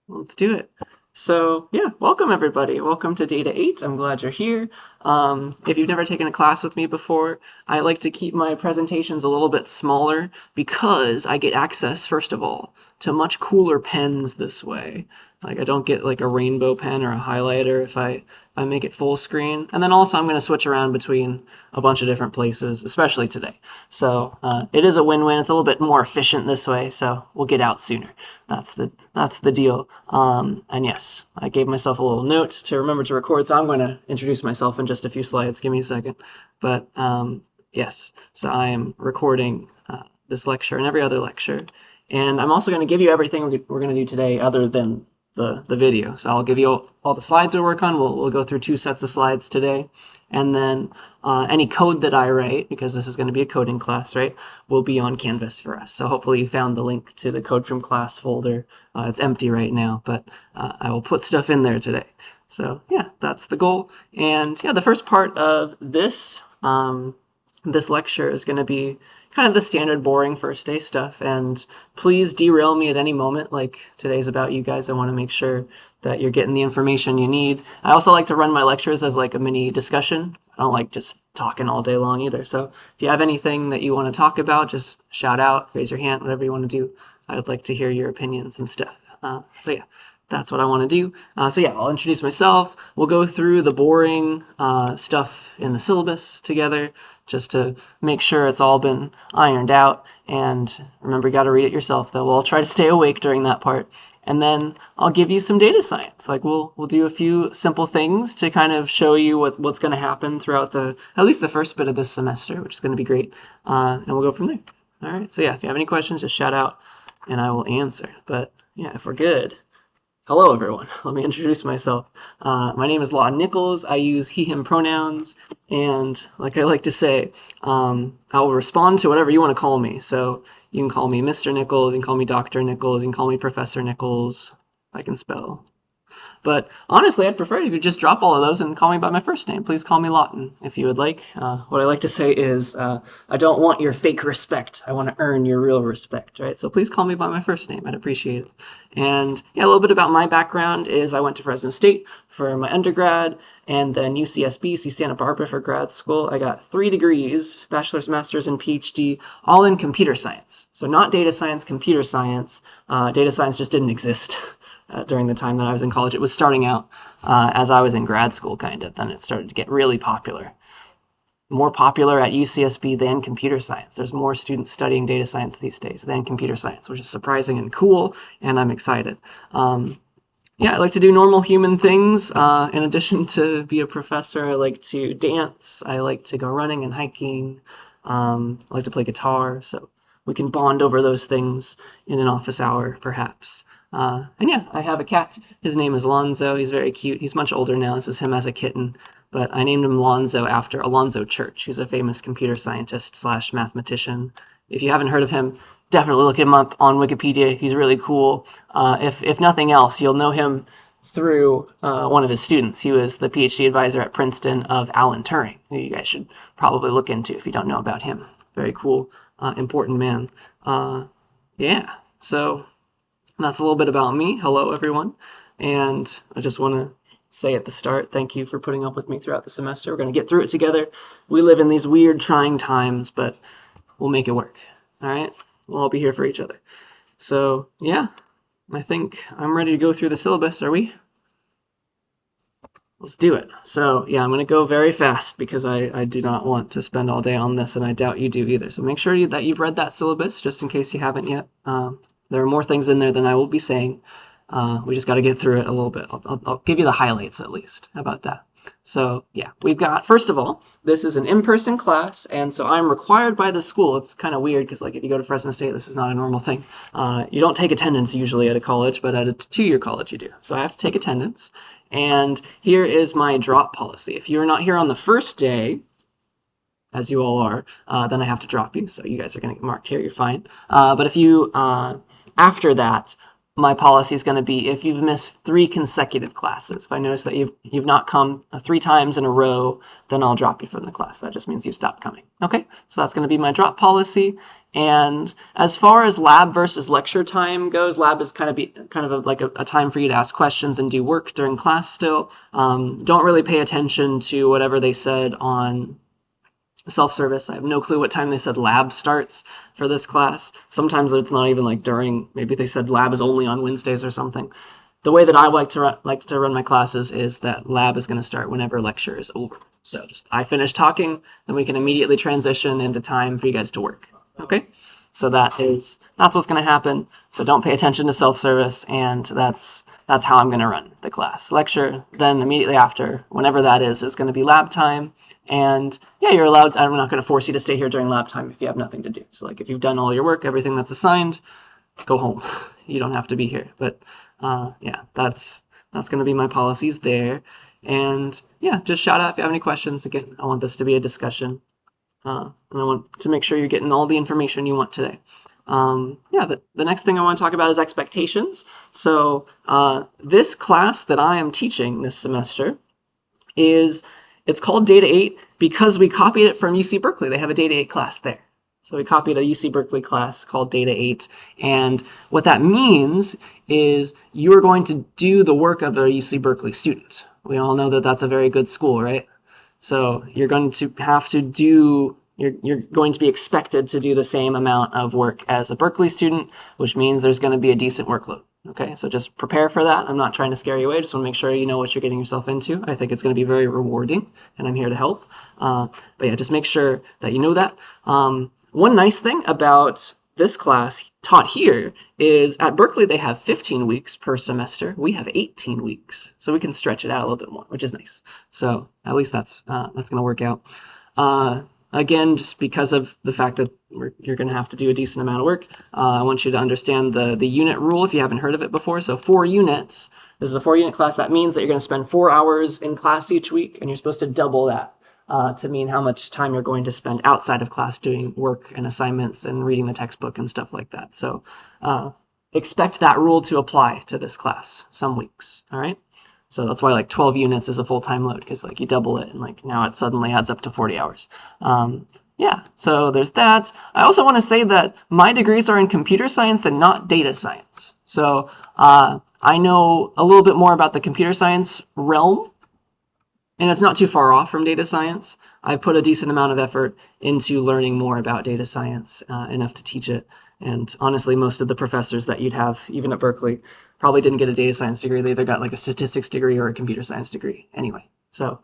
Let's do it. So, yeah, welcome everybody. Welcome to Data 8. I'm glad you're here. If you've never taken a class with me before, I like to keep my presentations a little bit smaller because I get access, first of all, to much cooler pens this way. Like, I don't get like a rainbow pen or a highlighter if I make it full screen. And then also, I'm going to switch around between a bunch of different places, especially today. So, it is a win-win. It's a little bit more efficient this way, so we'll get out sooner. That's the deal. And yes, I gave myself a little note to remember to record, so I'm going to introduce myself in just a few slides. Give me a second. But yes, so I am recording this lecture and every other lecture. And I'm also going to give you everything we're going to do today other than the video. So I'll give you all the slides we work on. We'll go through 2 sets of slides today. And then any code that I write, because this is going to be a coding class, right, will be on Canvas for us. So hopefully you found the link to the code from class folder. It's empty right now, but I will put stuff in there today. So yeah, that's the goal. And yeah, the first part of this lecture is going to be kind of the standard boring first day stuff. And please derail me at any moment. Like today's about you guys. I want to make sure that you're getting the information you need. I also like to run my lectures as like a mini discussion. I don't like just talking all day long either. So if you have anything that you want to talk about, just shout out, raise your hand, whatever you want to do. I would like to hear your opinions and stuff. So yeah, that's what I want to do. So yeah, I'll introduce myself. We'll go through the boring stuff in the syllabus together just to make sure it's all been ironed out. And remember, you got to read it yourself, though. We'll try to stay awake during that part. And then I'll give you some data science. Like we'll do a few simple things to kind of show you what's going to happen throughout at least the first bit of this semester, which is going to be great. And we'll go from there. All right. So yeah, if you have any questions, just shout out and I will answer. But yeah, if we're good. Hello, everyone. Let me introduce myself. My name is Lawton Nichols. I use he, him pronouns, and like I like to say, I will respond to whatever you want to call me. So you can call me Mr. Nichols, you can call me Dr. Nichols, you can call me Professor Nichols, if I can spell. But honestly, I'd prefer if you just drop all of those and call me by my first name. Please call me Lawton if you would like. What I like to say is, I don't want your fake respect. I want to earn your real respect, right? So please call me by my first name. I'd appreciate it. And yeah, a little bit about my background is I went to Fresno State for my undergrad and then UCSB, UC Santa Barbara for grad school. I got 3 degrees, bachelor's, master's, and PhD, all in computer science. So not data science, computer science. Data science just didn't exist. During the time that I was in college. It was starting out as I was in grad school, kind of. Then it started to get really popular. More popular at UCSB than computer science. There's more students studying data science these days than computer science, which is surprising and cool, and I'm excited. Yeah, I like to do normal human things. In addition to be a professor, I like to dance. I like to go running and hiking. I like to play guitar, so we can bond over those things in an office hour, perhaps. And yeah, I have a cat. His name is Lonzo. He's very cute. He's much older now. This was him as a kitten. But I named him Lonzo after Alonzo Church, who's a famous computer scientist slash mathematician. If you haven't heard of him, definitely look him up on Wikipedia. He's really cool. If nothing else, you'll know him through one of his students. He was the PhD advisor at Princeton of Alan Turing, who you guys should probably look into if you don't know about him. Very cool, important man. Yeah, so that's a little bit about me. Hello, everyone. And I just want to say at the start, thank you for putting up with me throughout the semester. We're going to get through it together. We live in these weird, trying times, but we'll make it work. All right? We'll all be here for each other. So, yeah, I think I'm ready to go through the syllabus. Are we? Let's do it. So, yeah, I'm going to go very fast because I do not want to spend all day on this, and I doubt you do either. So make sure that you've read that syllabus, just in case you haven't yet. There are more things in there than I will be saying. We just got to get through it a little bit. I'll give you the highlights at least. How about that? So yeah, we've got, first of all, this is an in-person class, and so I'm required by the school. It's kind of weird because like if you go to Fresno State, this is not a normal thing. You don't take attendance usually at a college, but at a 2-year college you do. So I have to take attendance, and here is my drop policy. If you're not here on the first day, as you all are, then I have to drop you. So you guys are going to get marked here. You're fine. But if you, after that, my policy is going to be if you've missed 3 consecutive classes. If I notice that you've not come 3 times in a row, then I'll drop you from the class. That just means you stopped coming. Okay, so that's going to be my drop policy. And as far as lab versus lecture time goes, lab is kind of like a time for you to ask questions and do work during class still. Don't really pay attention to whatever they said on self-service. I have no clue what time they said lab starts for this class. Sometimes it's not even like during, maybe they said lab is only on Wednesdays or something. The way that I like to run my classes is that lab is going to start whenever lecture is over. So just I finish talking, then we can immediately transition into time for you guys to work. Okay? So that's what's going to happen. So don't pay attention to self-service, and that's how I'm going to run the class. Lecture, then immediately after, whenever that is going to be lab time. And yeah, you're allowed, I'm not going to force you to stay here during lab time if you have nothing to do. So like if you've done all your work, everything that's assigned, go home. You don't have to be here. But yeah, that's going to be my policies there. And yeah, just shout out if you have any questions. Again, I want this to be a discussion. And I want to make sure you're getting all the information you want today. Yeah, the next thing I want to talk about is expectations. So this class that I am teaching this semester it's called Data 8 because we copied it from UC Berkeley. They have a Data 8 class there. So we copied a UC Berkeley class called Data 8. And what that means is you are going to do the work of a UC Berkeley student. We all know that that's a very good school, right? So you're going to have to do, you're going to be expected to do the same amount of work as a Berkeley student, which means there's going to be a decent workload. Okay, so just prepare for that. I'm not trying to scare you away. I just want to make sure you know what you're getting yourself into. I think it's going to be very rewarding, and I'm here to help. But yeah, just make sure that you know that. One nice thing about this class taught here is at Berkeley, they have 15 weeks per semester. We have 18 weeks, so we can stretch it out a little bit more, which is nice. So at least that's going to work out. Again, just because of the fact that you're going to have to do a decent amount of work, I want you to understand the unit rule if you haven't heard of it before. So 4 units. This is a 4-unit class. That means that you're going to spend 4 hours in class each week, and you're supposed to double that to mean how much time you're going to spend outside of class doing work and assignments and reading the textbook and stuff like that. So expect that rule to apply to this class some weeks, all right? So that's why like 12 units is a full-time load, because like you double it and like now it suddenly adds up to 40 hours. Yeah, so there's that. I also want to say that my degrees are in computer science and not data science. So I know a little bit more about the computer science realm, and it's not too far off from data science. I've put a decent amount of effort into learning more about data science, enough to teach it. And honestly, most of the professors that you'd have, even at Berkeley, probably didn't get a data science degree. They either got like a statistics degree or a computer science degree anyway. So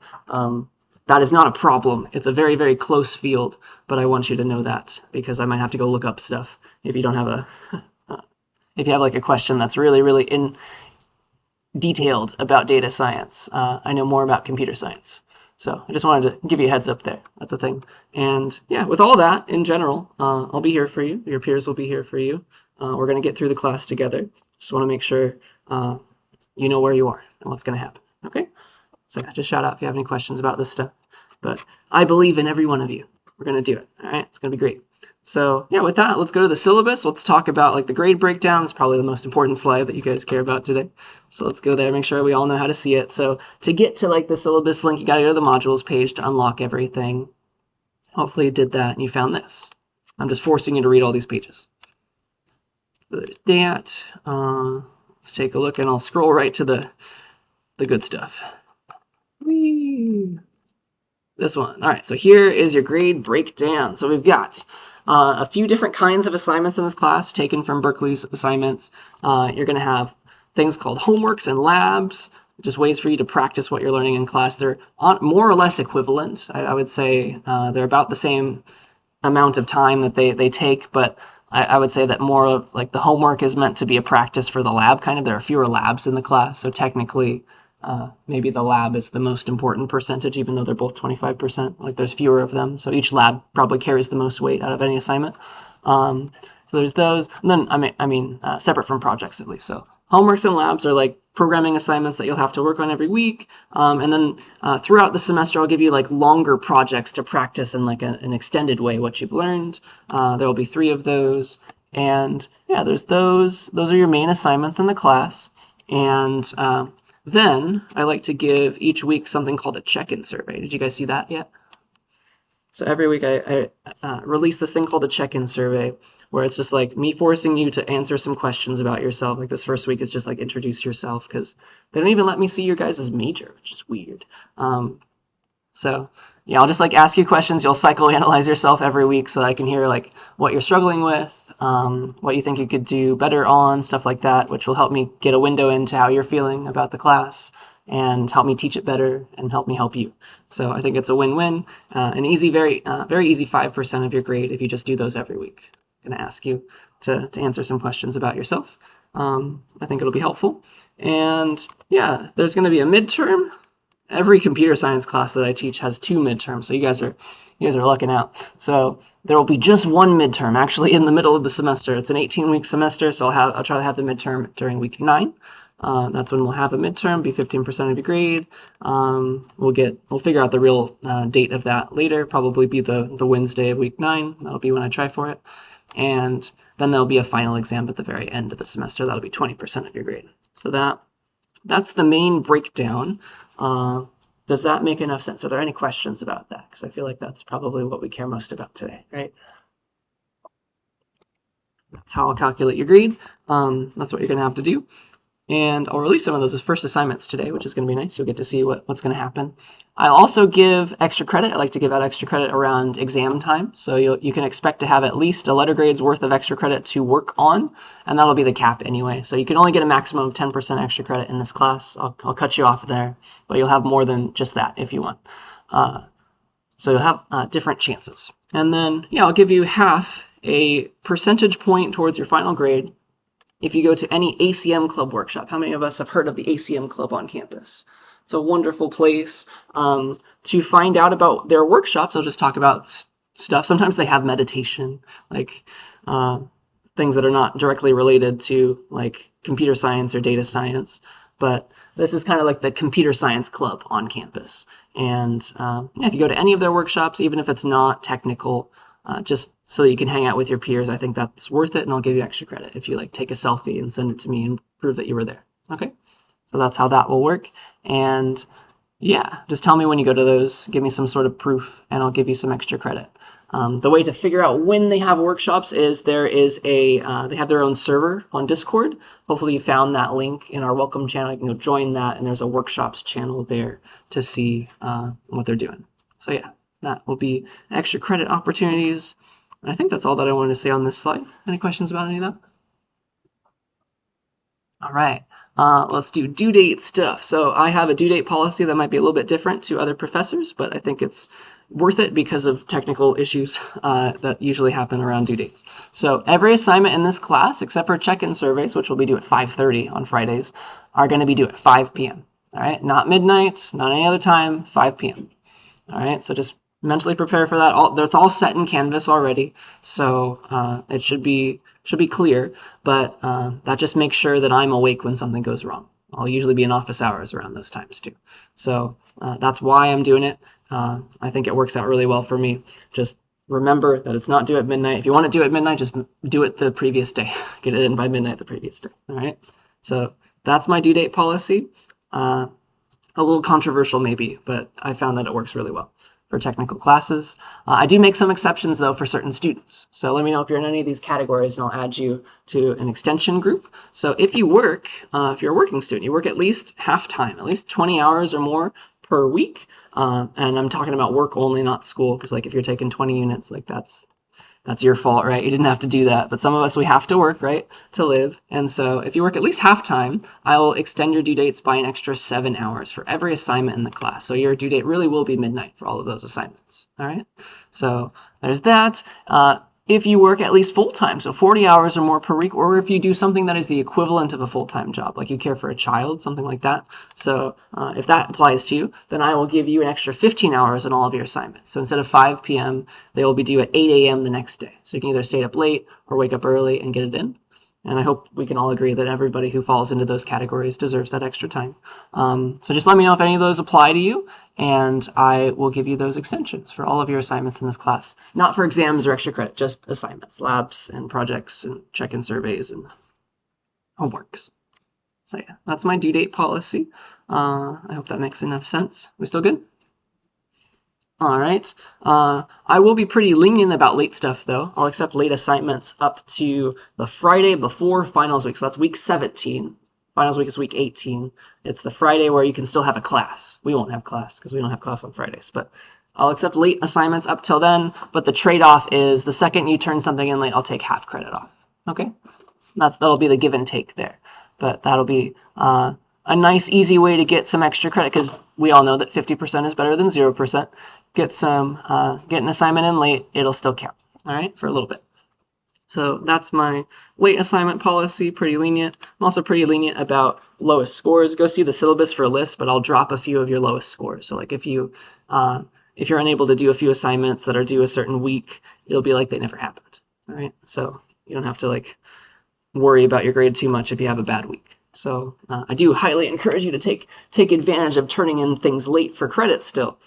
that is not a problem. It's a very, very close field, but I want you to know that because I might have to go look up stuff if you don't have if you have like a question that's really, really detailed about data science. I know more about computer science. So I just wanted to give you a heads up there. That's a thing. And yeah, with all that in general, I'll be here for you. Your peers will be here for you. We're going to get through the class together. Just want to make sure you know where you are and what's going to happen. Okay? So yeah, just shout out if you have any questions about this stuff. But I believe in every one of you. We're going to do it. All right? It's going to be great. So yeah, with that, let's go to the syllabus. Let's talk about like the grade breakdown. It's probably the most important slide that you guys care about today. So let's go there, make sure we all know how to see it. So to get to like the syllabus link, you got to go to the modules page to unlock everything. Hopefully you did that and you found this. I'm just forcing you to read all these pages. So there's that. Let's take a look, and I'll scroll right to the good stuff. Whee! This one. All right, so here is your grade breakdown. So we've got a few different kinds of assignments in this class taken from Berkeley's assignments. You're going to have things called homeworks and labs, just ways for you to practice what you're learning in class. They're more or less equivalent. I would say they're about the same amount of time that they take, but I would say that more of like the homework is meant to be a practice for the lab kind of. There are fewer labs in the class, so technically maybe the lab is the most important percentage, even though they're both 25%. Like there's fewer of them, so each lab probably carries the most weight out of any assignment. So there's those, and then I mean separate from projects at least. So homeworks and labs are like programming assignments that you'll have to work on every week, and then throughout the semester I'll give you like longer projects to practice in like an extended way what you've learned. There will be 3 of those, And yeah, there's those. Those are your main assignments in the class. And then I like to give each week something called a check-in survey. Did you guys see that yet? So every week I release this thing called a check-in survey, where it's just like me forcing you to answer some questions about yourself. Like this first week is just like introduce yourself, because they don't even let me see your guys' major, which is weird. So yeah, I'll just like ask you questions. You'll psychoanalyze yourself every week so that I can hear like what you're struggling with, what you think you could do better on, stuff like that, which will help me get a window into how you're feeling about the class and help me teach it better and help me help you. So I think it's a win-win, an easy, very easy 5% of your grade if you just do those every week. I'm going to ask you to answer some questions about yourself. I think it'll be helpful. And yeah, there's going to be a midterm. Every computer science class that I teach has 2 midterms, so you guys are looking out. So there will be just one midterm actually in the middle of the semester. It's an 18-week semester, so I'll try to have the midterm during week 9. That's when we'll have a midterm, be 15% of your grade. We'll figure out the real date of that later, probably be the Wednesday of week 9. That'll be when I try for it. And then there'll be a final exam at the very end of the semester. That'll be 20% of your grade. So that's the main breakdown. Does that make enough sense? Are there any questions about that? Because I feel like that's probably what we care most about today, right? That's how I'll calculate your grade. That's what you're going to have to do. And I'll release some of those as first assignments today, which is going to be nice. You'll get to see what's going to happen. I'll also give extra credit. I like to give out extra credit around exam time. So you can expect to have at least a letter grade's worth of extra credit to work on, and that'll be the cap anyway. So you can only get a maximum of 10% extra credit in this class. I'll cut you off there, but you'll have more than just that if you want. So you'll have different chances. And then, yeah, I'll give you half a percentage point towards your final grade if you go to any ACM club workshop. How many of us have heard of the ACM club on campus? It's a wonderful place to find out about their workshops. I'll just talk about stuff. Sometimes they have meditation, like things that are not directly related to like computer science or data science. But this is kind of like the computer science club on campus. And yeah, if you go to any of their workshops, even if it's not technical, just so you can hang out with your peers, I think that's worth it, and I'll give you extra credit if you like take a selfie and send it to me and prove that you were there. Okay, so that's how that will work. And yeah, just tell me when you go to those, give me some sort of proof, and I'll give you some extra credit. The way to figure out when they have workshops is they have their own server on Discord. Hopefully you found that link in our welcome channel. You can go join that, and there's a workshops channel there to see what they're doing. So yeah, that will be extra credit opportunities. And I think that's all that I wanted to say on this slide. Any questions about any of that? All right, let's do due date stuff. So I have a due date policy that might be a little bit different to other professors, but I think it's worth it because of technical issues that usually happen around due dates. So every assignment in this class, except for check-in surveys, which will be due at 5:30 on Fridays, are going to be due at 5 p.m. All right, not midnight, not any other time, 5 p.m. All right, so just mentally prepare for that. It's all set in Canvas already, so it should be clear, but that just makes sure that I'm awake when something goes wrong. I'll usually be in office hours around those times too. So that's why I'm doing it. I think it works out really well for me. Just remember that it's not due at midnight. If you want to do it at midnight, just do it the previous day. Get it in by midnight the previous day. All right. So that's my due date policy. A little controversial maybe, but I found that it works really well for technical classes. I do make some exceptions though for certain students. So let me know if you're in any of these categories and I'll add you to an extension group. So if you work, if you're a working student, you work at least half time, at least 20 hours or more per week. And I'm talking about work only, not school, because like if you're taking 20 units, like that's your fault, right? You didn't have to do that. But some of us, we have to work, right, to live. And so if you work at least half time, I'll extend your due dates by an extra 7 hours for every assignment in the class. So your due date really will be midnight for all of those assignments. All right. So there's that. If you work at least full-time, so 40 hours or more per week, or if you do something that is the equivalent of a full-time job, like you care for a child, something like that. So if that applies to you, then I will give you an extra 15 hours on all of your assignments. So instead of 5 p.m., they will be due at 8 a.m. the next day. So you can either stay up late or wake up early and get it in. And I hope we can all agree that everybody who falls into those categories deserves that extra time. So just let me know if any of those apply to you, and I will give you those extensions for all of your assignments in this class. Not for exams or extra credit, just assignments, labs and projects and check-in surveys and homeworks. So yeah, that's my due date policy. I hope that makes enough sense. We still good? All right. I will be pretty lenient about late stuff, though. I'll accept late assignments up to the Friday before finals week. So that's week 17. Finals week is week 18. It's the Friday where you can still have a class. We won't have class because we don't have class on Fridays. But I'll accept late assignments up till then. But the trade-off is the second you turn something in late, I'll take half credit off. Okay? That'll be the give and take there. But that'll be a nice, easy way to get some extra credit because we all know that 50% is better than 0%. Get an assignment in late, it'll still count, all right, for a little bit. So that's my late assignment policy, pretty lenient. I'm also pretty lenient about lowest scores. Go see the syllabus for a list, but I'll drop a few of your lowest scores. So like if you're unable to do a few assignments that are due a certain week, it'll be like they never happened, all right? So you don't have to like worry about your grade too much if you have a bad week. So I do highly encourage you to take advantage of turning in things late for credit still,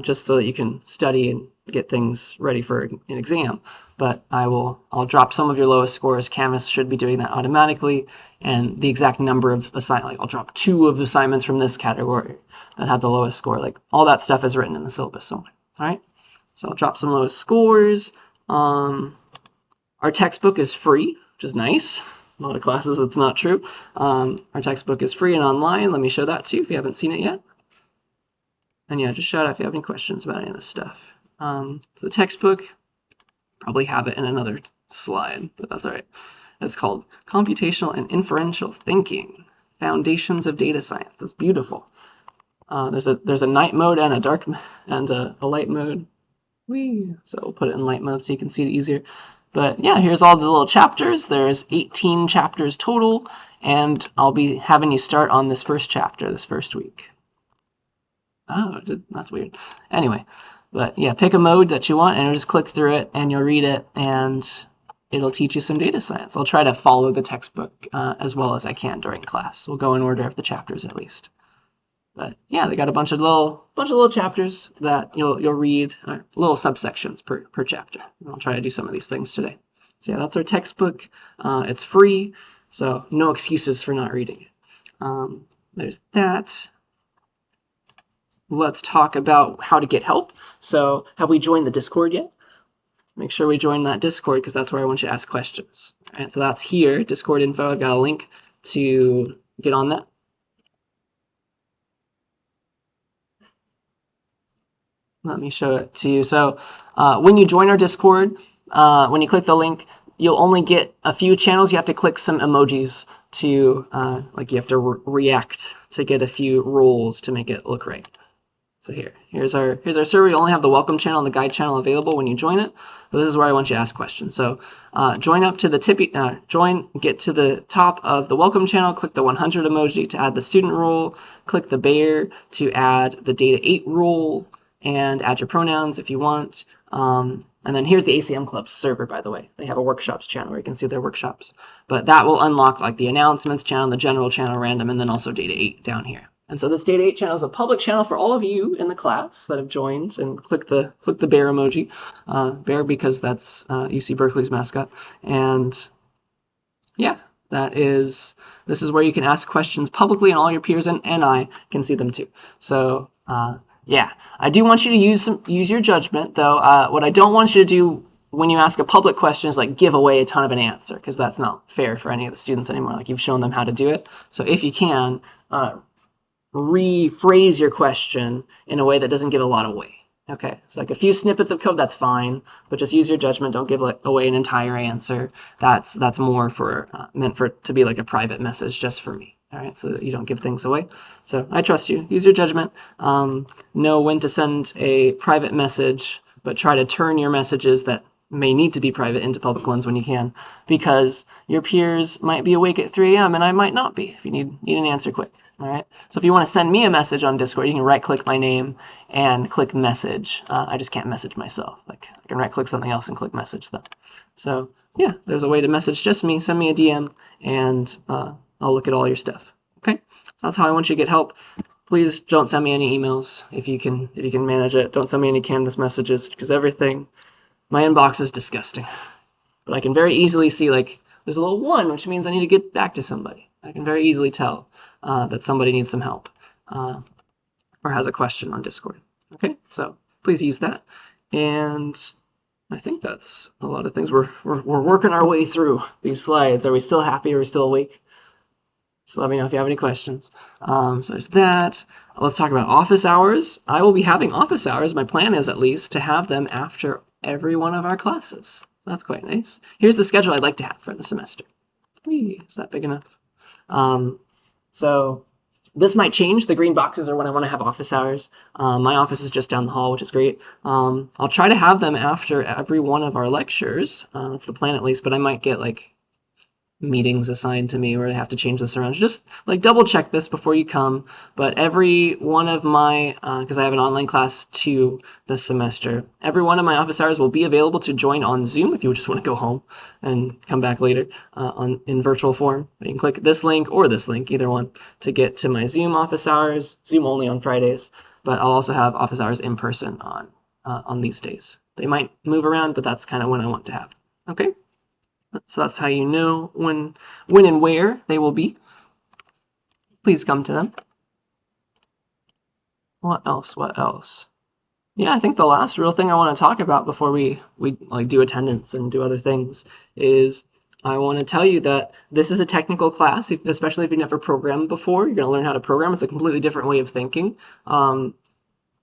just so that you can study and get things ready for an exam. But I'll drop some of your lowest scores. Canvas should be doing that automatically, and the exact number of assignments. Like I'll drop 2 of the assignments from this category that have the lowest score. Like all that stuff is written in the syllabus somewhere. All right. So I'll drop some lowest scores. Our textbook is free, which is nice. A lot of classes it's not true. Our textbook is free and online. Let me show that to you if you haven't seen it yet. And yeah, just shout out if you have any questions about any of this stuff. So the textbook, probably have it in another slide, but that's all right. It's called Computational and Inferential Thinking, Foundations of Data Science. It's beautiful. There's a night mode and a dark and a light mode. So we'll put it in light mode so you can see it easier. But yeah, here's all the little chapters. There's 18 chapters total, and I'll be having you start on this first chapter this first week. Oh, that's weird. Anyway, but yeah, pick a mode that you want, and you'll just click through it, and you'll read it, and it'll teach you some data science. I'll try to follow the textbook as well as I can during class. We'll go in order of the chapters at least. But yeah, they got a bunch of little chapters that you'll read, little subsections per chapter. I'll try to do some of these things today. So yeah, that's our textbook. It's free, so no excuses for not reading it. There's that. Let's talk about how to get help. So have we joined the Discord yet? Make sure we join that Discord because that's where I want you to ask questions. All right, so that's here, Discord info. I've got a link to get on that. Let me show it to you. So when you join our Discord, when you click the link, you'll only get a few channels. You have to click some emojis to, like you have to react to get a few rules to make it look right. So here's our server. You only have the welcome channel and the guide channel available when you join it. But this is where I want you to ask questions. So join up to the get to the top of the welcome channel, click the 100 emoji to add the student rule, click the bear to add the data 8 rule, and add your pronouns if you want. And then here's the ACM Club server, by the way. They have a workshops channel where you can see their workshops. But that will unlock like the announcements channel, the general channel, random, and then also data 8 down here. And so this data 8 channel is a public channel for all of you in the class that have joined, and click the bear emoji. Bear because that's UC Berkeley's mascot. And yeah, this is where you can ask questions publicly, and all your peers and I can see them too. So yeah, I do want you to use your judgment, though. What I don't want you to do when you ask a public question is like give away a ton of an answer, because that's not fair for any of the students anymore. Like you've shown them how to do it. So if you can, rephrase your question in a way that doesn't give a lot away. Okay, so like a few snippets of code, that's fine, but just use your judgment. Don't give away an entire answer. That's more for meant for it to be like a private message just for me. All right, so that you don't give things away. So I trust you. Use your judgment. Know when to send a private message, but try to turn your messages that may need to be private into public ones when you can, because your peers might be awake at 3 a.m. and I might not be if you need an answer quick. All right. So if you want to send me a message on Discord, you can right-click my name and click message. I just can't message myself. Like I can right-click something else and click message though. So yeah, there's a way to message just me. Send me a DM, and I'll look at all your stuff. Okay, so that's how I want you to get help. Please don't send me any emails if you can manage it. Don't send me any Canvas messages because everything, my inbox is disgusting. But I can very easily see like there's a little 1, which means I need to get back to somebody. I can very easily tell that somebody needs some help or has a question on Discord. Okay, so please use that. And I think that's a lot of things. We're working our way through these slides. Are we still happy? Are we still awake? Just let me know if you have any questions. So there's that. Let's talk about office hours. I will be having office hours. My plan is at least to have them after every one of our classes. That's quite nice. Here's the schedule I'd like to have for the semester. Is that big enough? So this might change. The green boxes are when I want to have office hours. My office is just down the hall, which is great. I'll try to have them after every one of our lectures. That's the plan at least, but I might get like meetings assigned to me where I have to change this around. Just like double check this before you come. But every one of my, because I have an online class too this semester, every one of my office hours will be available to join on Zoom if you just want to go home and come back later in virtual form. You can click this link or this link, either one, to get to my Zoom office hours. Zoom only on Fridays, but I'll also have office hours in person on these days. They might move around, but that's kind of when I want to have. Okay. So that's how you know when and where they will be. Please come to them. What else? What else? Yeah, I think the last real thing I want to talk about before we like do attendance and do other things is I want to tell you that this is a technical class, especially if you've never programmed before. You're going to learn how to program. It's a completely different way of thinking.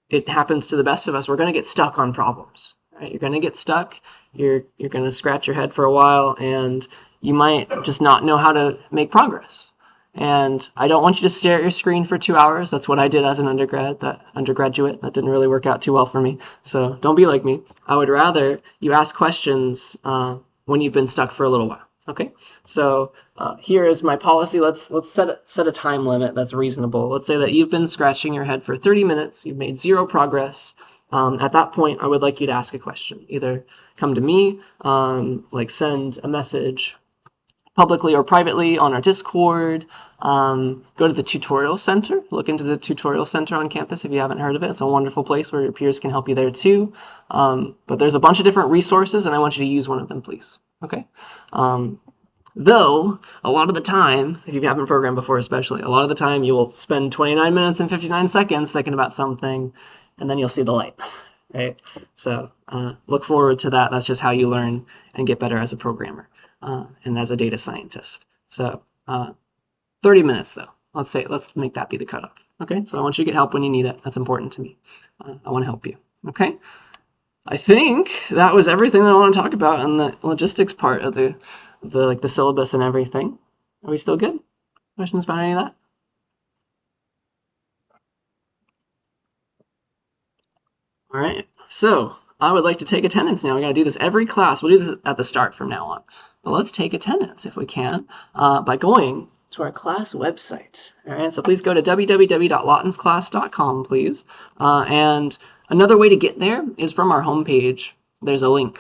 It happens to the best of us. We're going to get stuck on problems. Right? You're going to get stuck. You're going to scratch your head for a while, and you might just not know how to make progress. And I don't want you to stare at your screen for 2 hours. That's what I did as an undergraduate. That didn't really work out too well for me. So don't be like me. I would rather you ask questions when you've been stuck for a little while. Okay, so here is my policy. Let's set a time limit that's reasonable. Let's say that you've been scratching your head for 30 minutes. You've made zero progress. At that point, I would like you to ask a question. Either come to me, like send a message publicly or privately on our Discord. Go to the tutorial center. Look into the tutorial center on campus if you haven't heard of it. It's a wonderful place where your peers can help you there too. But there's a bunch of different resources, and I want you to use one of them, please. Okay? Though, a lot of the time, if you haven't programmed before especially, a lot of the time you will spend 29 minutes and 59 seconds thinking about something, and then you'll see the light, right? So look forward to that. That's just how you learn and get better as a programmer and as a data scientist. So 30 minutes, though. Let's make that be the cutoff. Okay, so I want you to get help when you need it. That's important to me. I want to help you. Okay, I think that was everything that I want to talk about on the logistics part of the syllabus and everything. Are we still good? Questions about any of that? All right, so I would like to take attendance now. We're going to do this every class. We'll do this at the start from now on. But let's take attendance if we can by going to our class website. All right, so please go to www.lautensclass.com, please. And another way to get there is from our homepage. There's a link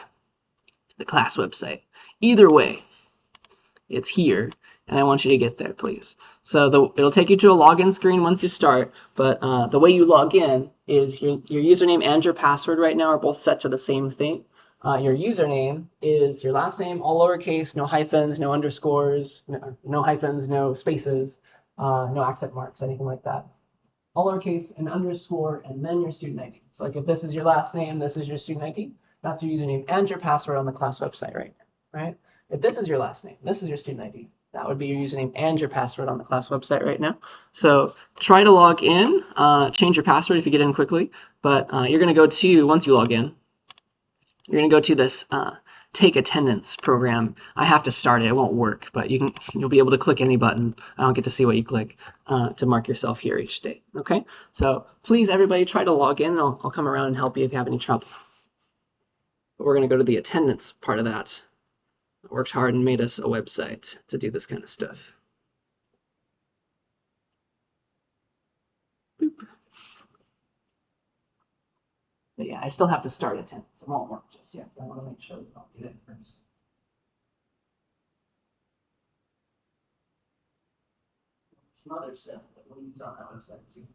to the class website. Either way, it's here, and I want you to get there, please. So it'll take you to a login screen once you start, but the way you log in is your username and your password right now are both set to the same thing. Your username is your last name, all lowercase, no hyphens, no underscores, no hyphens, no spaces, no accent marks, anything like that. All lowercase, an underscore, and then your student ID. So like if this is your last name, this is your student ID, that's your username and your password on the class website right now, right? If this is your last name, this is your student ID, that would be your username and your password on the class website right now. So try to log in, change your password if you get in quickly, but you're going to go to, once you log in, you're going to go to this take attendance program. I have to start it. It won't work, but you'll be able to click any button. I don't get to see what you click to mark yourself here each day. Okay? So please, everybody, try to log in. I'll come around and help you if you have any trouble. But we're going to go to the attendance part of that. I worked hard and made us a website to do this kind of stuff. Boop. But yeah, I still have to start attendance. It won't work just yet. I want to make sure we don't do that first. some other stuff that we'll use on that website. See.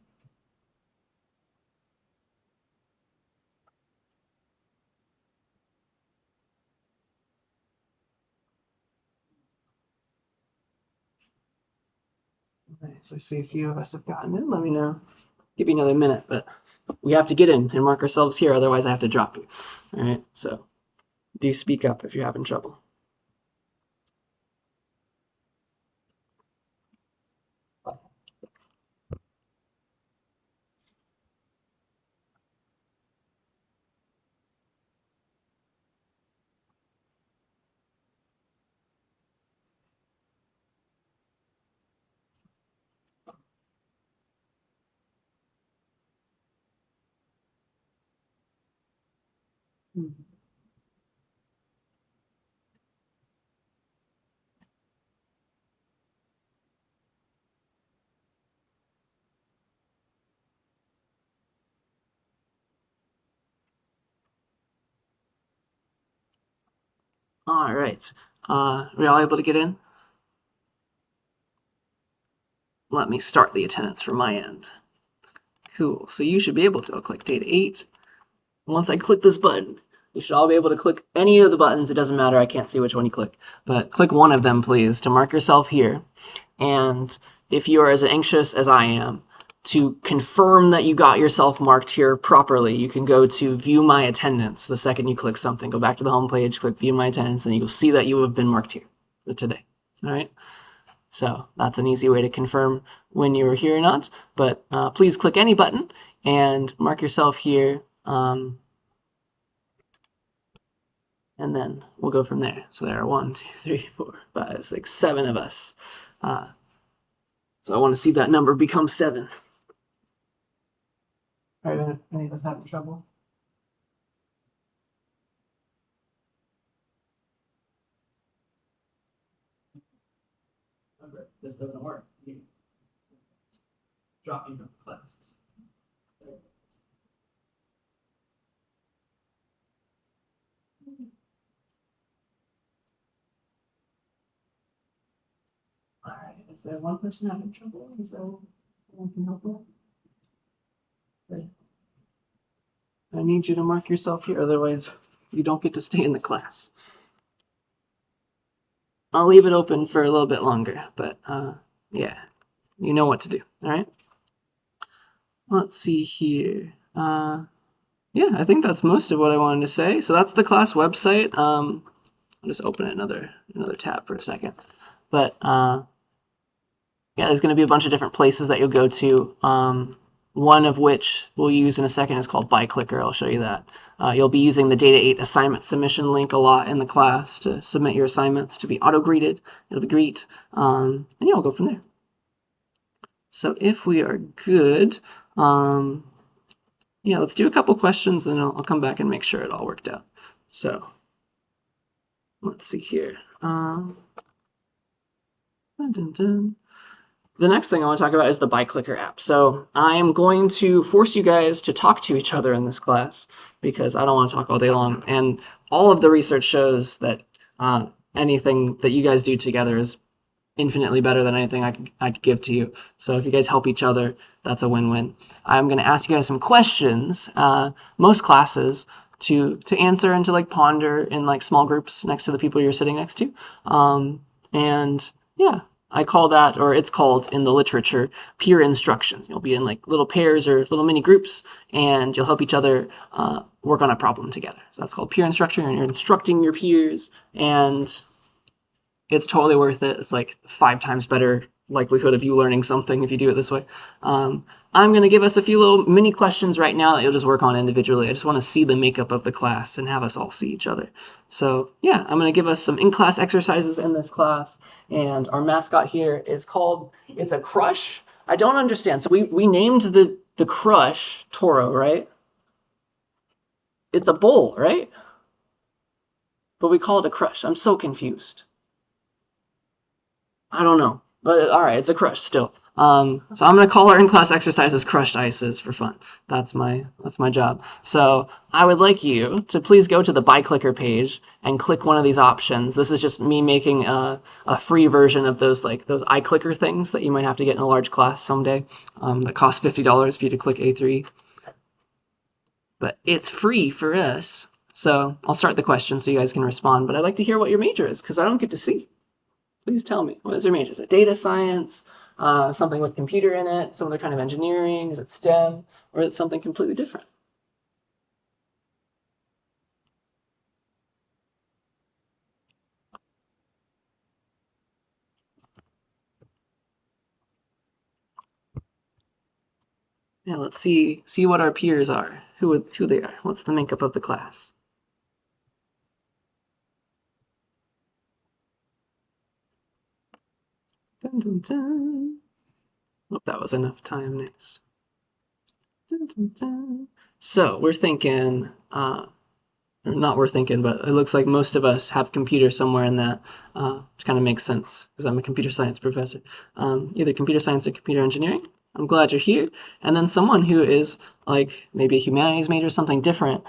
Okay, so I see a few of us have gotten in. Let me know. Give you another minute, but we have to get in and mark ourselves here, otherwise I have to drop you. All right, so do speak up if you're having trouble. All right. We all able to get in? Let me start the attendance from my end. Cool. So you should be able to click data 8. Once I click this button, you should all be able to click any of the buttons. It doesn't matter. I can't see which one you click. But click one of them, please, to mark yourself here. And if you are as anxious as I am to confirm that you got yourself marked here properly, you can go to View My Attendance the second you click something. Go back to the home page, click View My Attendance, and you'll see that you have been marked here for today. All right? So that's an easy way to confirm when you were here or not. But please click any button and mark yourself here. And then we'll go from there. So there are 1, 2, 3, 4, 5, 6, 7 of us. So I want to see that number become 7. Are any of us having trouble? Okay, this doesn't work. You drop me from classes. All right. Is there one person having trouble? Is there anyone can help with? Okay. I need you to mark yourself here, otherwise you don't get to stay in the class. I'll leave it open for a little bit longer, but yeah, you know what to do. All right. Let's see here. Yeah, I think that's most of what I wanted to say. So that's the class website. I'll just open another tab for a second. But yeah, there's going to be a bunch of different places that you'll go to. One of which we'll use in a second is called ByClicker. I'll show you that. You'll be using the Data 8 assignment submission link a lot in the class to submit your assignments to be auto-greeted. It'll be great. And yeah, we'll go from there. So if we are good, yeah, let's do a couple questions, then I'll come back and make sure it all worked out. So let's see here. Dun, dun, dun. The next thing I want to talk about is the ByClicker app. So I am going to force you guys to talk to each other in this class because I don't want to talk all day long. And all of the research shows that anything that you guys do together is infinitely better than anything I could give to you. So if you guys help each other, that's a win-win. I'm going to ask you guys some questions, most classes, to answer and to like ponder in like small groups next to the people you're sitting next to. And yeah, I call that, or it's called in the literature, peer instruction. You'll be in like little pairs or little mini groups, and you'll help each other work on a problem together. So that's called peer instruction, and you're instructing your peers, and it's totally worth it. It's like 5 times better likelihood of you learning something if you do it this way. I'm going to give us a few little mini questions right now that you'll just work on individually. I just want to see the makeup of the class and have us all see each other. So yeah, I'm going to give us some in-class exercises in this class. And our mascot here is called, it's a crush. I don't understand. So we named the crush Toro, right? It's a bull, right? But we call it a crush. I'm so confused. I don't know. But all right, it's a crush still. So I'm gonna call our in-class exercises crushed ices for fun. That's my job. So I would like you to please go to the by clicker page and click one of these options. This is just me making a free version of those those iClicker things that you might have to get in a large class someday. That costs $50 for you to click A3, but it's free for us. So I'll start the question so you guys can respond. But I'd like to hear what your major is because I don't get to see. Please tell me. What is your major? Is it data science? Something with computer in it? Some other kind of engineering? Is it STEM? Or is it something completely different? Yeah, let's see what our peers are. Who they are. What's the makeup of the class? Dun, dun, dun. Hope that was enough time. Nice. Dun, dun, dun. So we're thinking, or not we're thinking, but it looks like most of us have computer somewhere in that, which kind of makes sense because I'm a computer science professor. Either computer science or computer engineering. I'm glad you're here. And then someone who is like maybe a humanities major, something different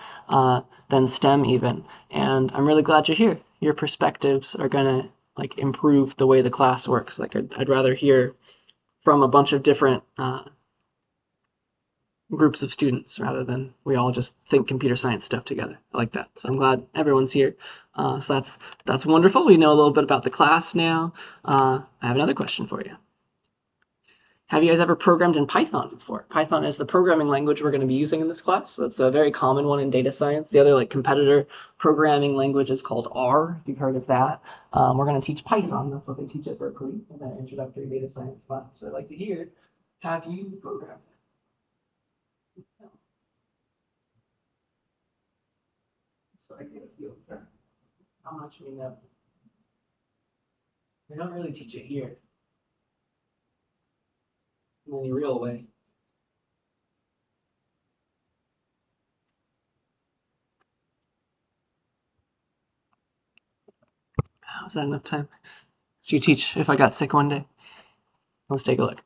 than STEM even. And I'm really glad you're here. Your perspectives are gonna like improve the way the class works. Like I'd rather hear from a bunch of different groups of students rather than we all just think computer science stuff together. I like that. So I'm glad everyone's here. So that's wonderful. We know a little bit about the class now. I have another question for you. Have you guys ever programmed in Python before? Python is the programming language we're going to be using in this class. So it's a very common one in data science. The other like competitor programming language is called R, if you've heard of that. We're going to teach Python. That's what they teach at Berkeley in their introductory data science class. So I'd like to hear, have you programmed? So I get a feel for how much we know. We don't really teach it here in any real way. Was that enough time? Should you teach if I got sick one day? Let's take a look.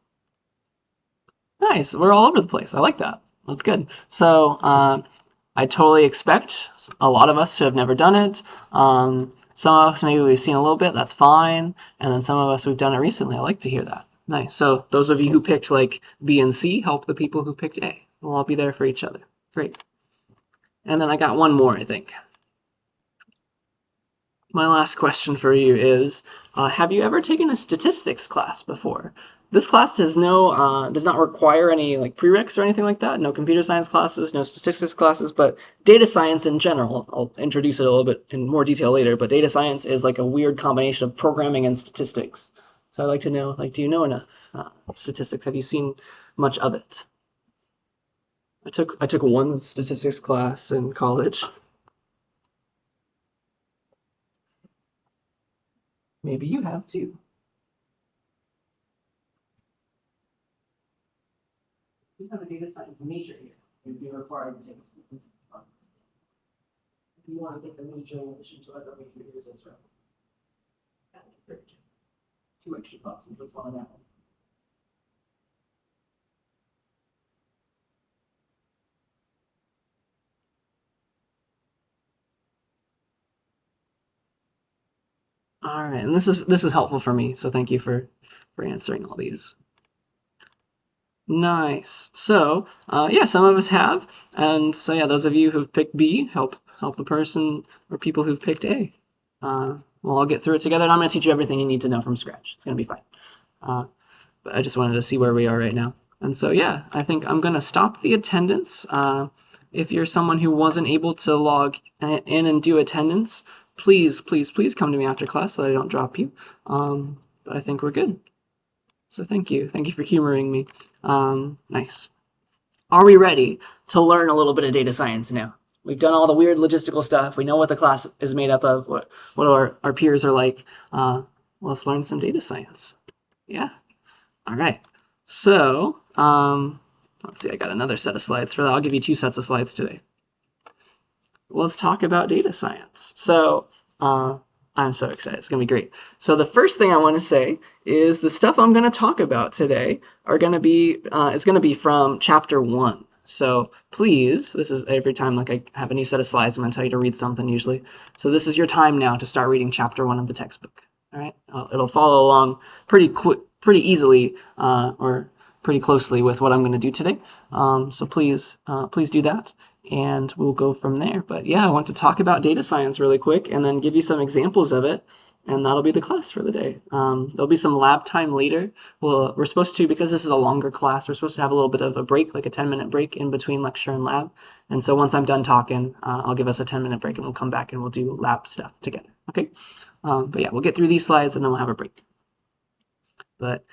Nice. We're all over the place. I like that. That's good. So I totally expect a lot of us to have never done it. Some of us maybe we've seen a little bit. That's fine. And then some of us we've done it recently. I like to hear that. Nice. So those of you who picked like B and C, help the people who picked A. We'll all be there for each other. Great. And then I got one more, I think. My last question for you is, have you ever taken a statistics class before? This class does not require any like prereqs or anything like that. No computer science classes, no statistics classes, but data science in general. I'll introduce it a little bit in more detail later, but data science is like a weird combination of programming and statistics. So I'd like to know, like, do you know enough statistics? Have you seen much of it? I took one statistics class in college. Maybe you have too. You have a data science major here. You'd be required to take statistics class. If you want to take the major in addition to other majors as well. Two extra classes. What's one of that one? All right, and this is helpful for me, so thank you for answering all these. Nice. So yeah, some of us have, and so yeah, those of you who've picked B, help the person or people who've picked A. We'll all get through it together, and I'm going to teach you everything you need to know from scratch. It's going to be fine. But I just wanted to see where we are right now. And so yeah, I think I'm going to stop the attendance. If you're someone who wasn't able to log in and do attendance, please come to me after class so that I don't drop you. But I think we're good. So thank you for humoring me. Nice. Are we ready to learn a little bit of data science now? We've done all the weird logistical stuff. We know what the class is made up of, what our peers are like. Let's learn some data science. Yeah. All right. So let's see. I got another set of slides for that. I'll give you two sets of slides today. Let's talk about data science. So I I'm so excited. It's going to be great. So the first thing I want to say is the stuff I'm going to talk about today is going to be from chapter 1. So please, this is every time like I have a new set of slides, I'm going to tell you to read something usually. So this is your time now to start reading chapter 1 of the textbook. All right? It'll follow along pretty easily or pretty closely with what I'm going to do today. So please do that. And we'll go from there. But yeah, I want to talk about data science really quick and then give you some examples of it. And that'll be the class for the day. There'll be some lab time later. We're supposed to, because this is a longer class, we're supposed to have a little bit of a break, like a 10-minute break in between lecture and lab. And so once I'm done talking, I'll give us a 10-minute break and we'll come back and we'll do lab stuff together. Okay? But yeah, we'll get through these slides and then we'll have a break. But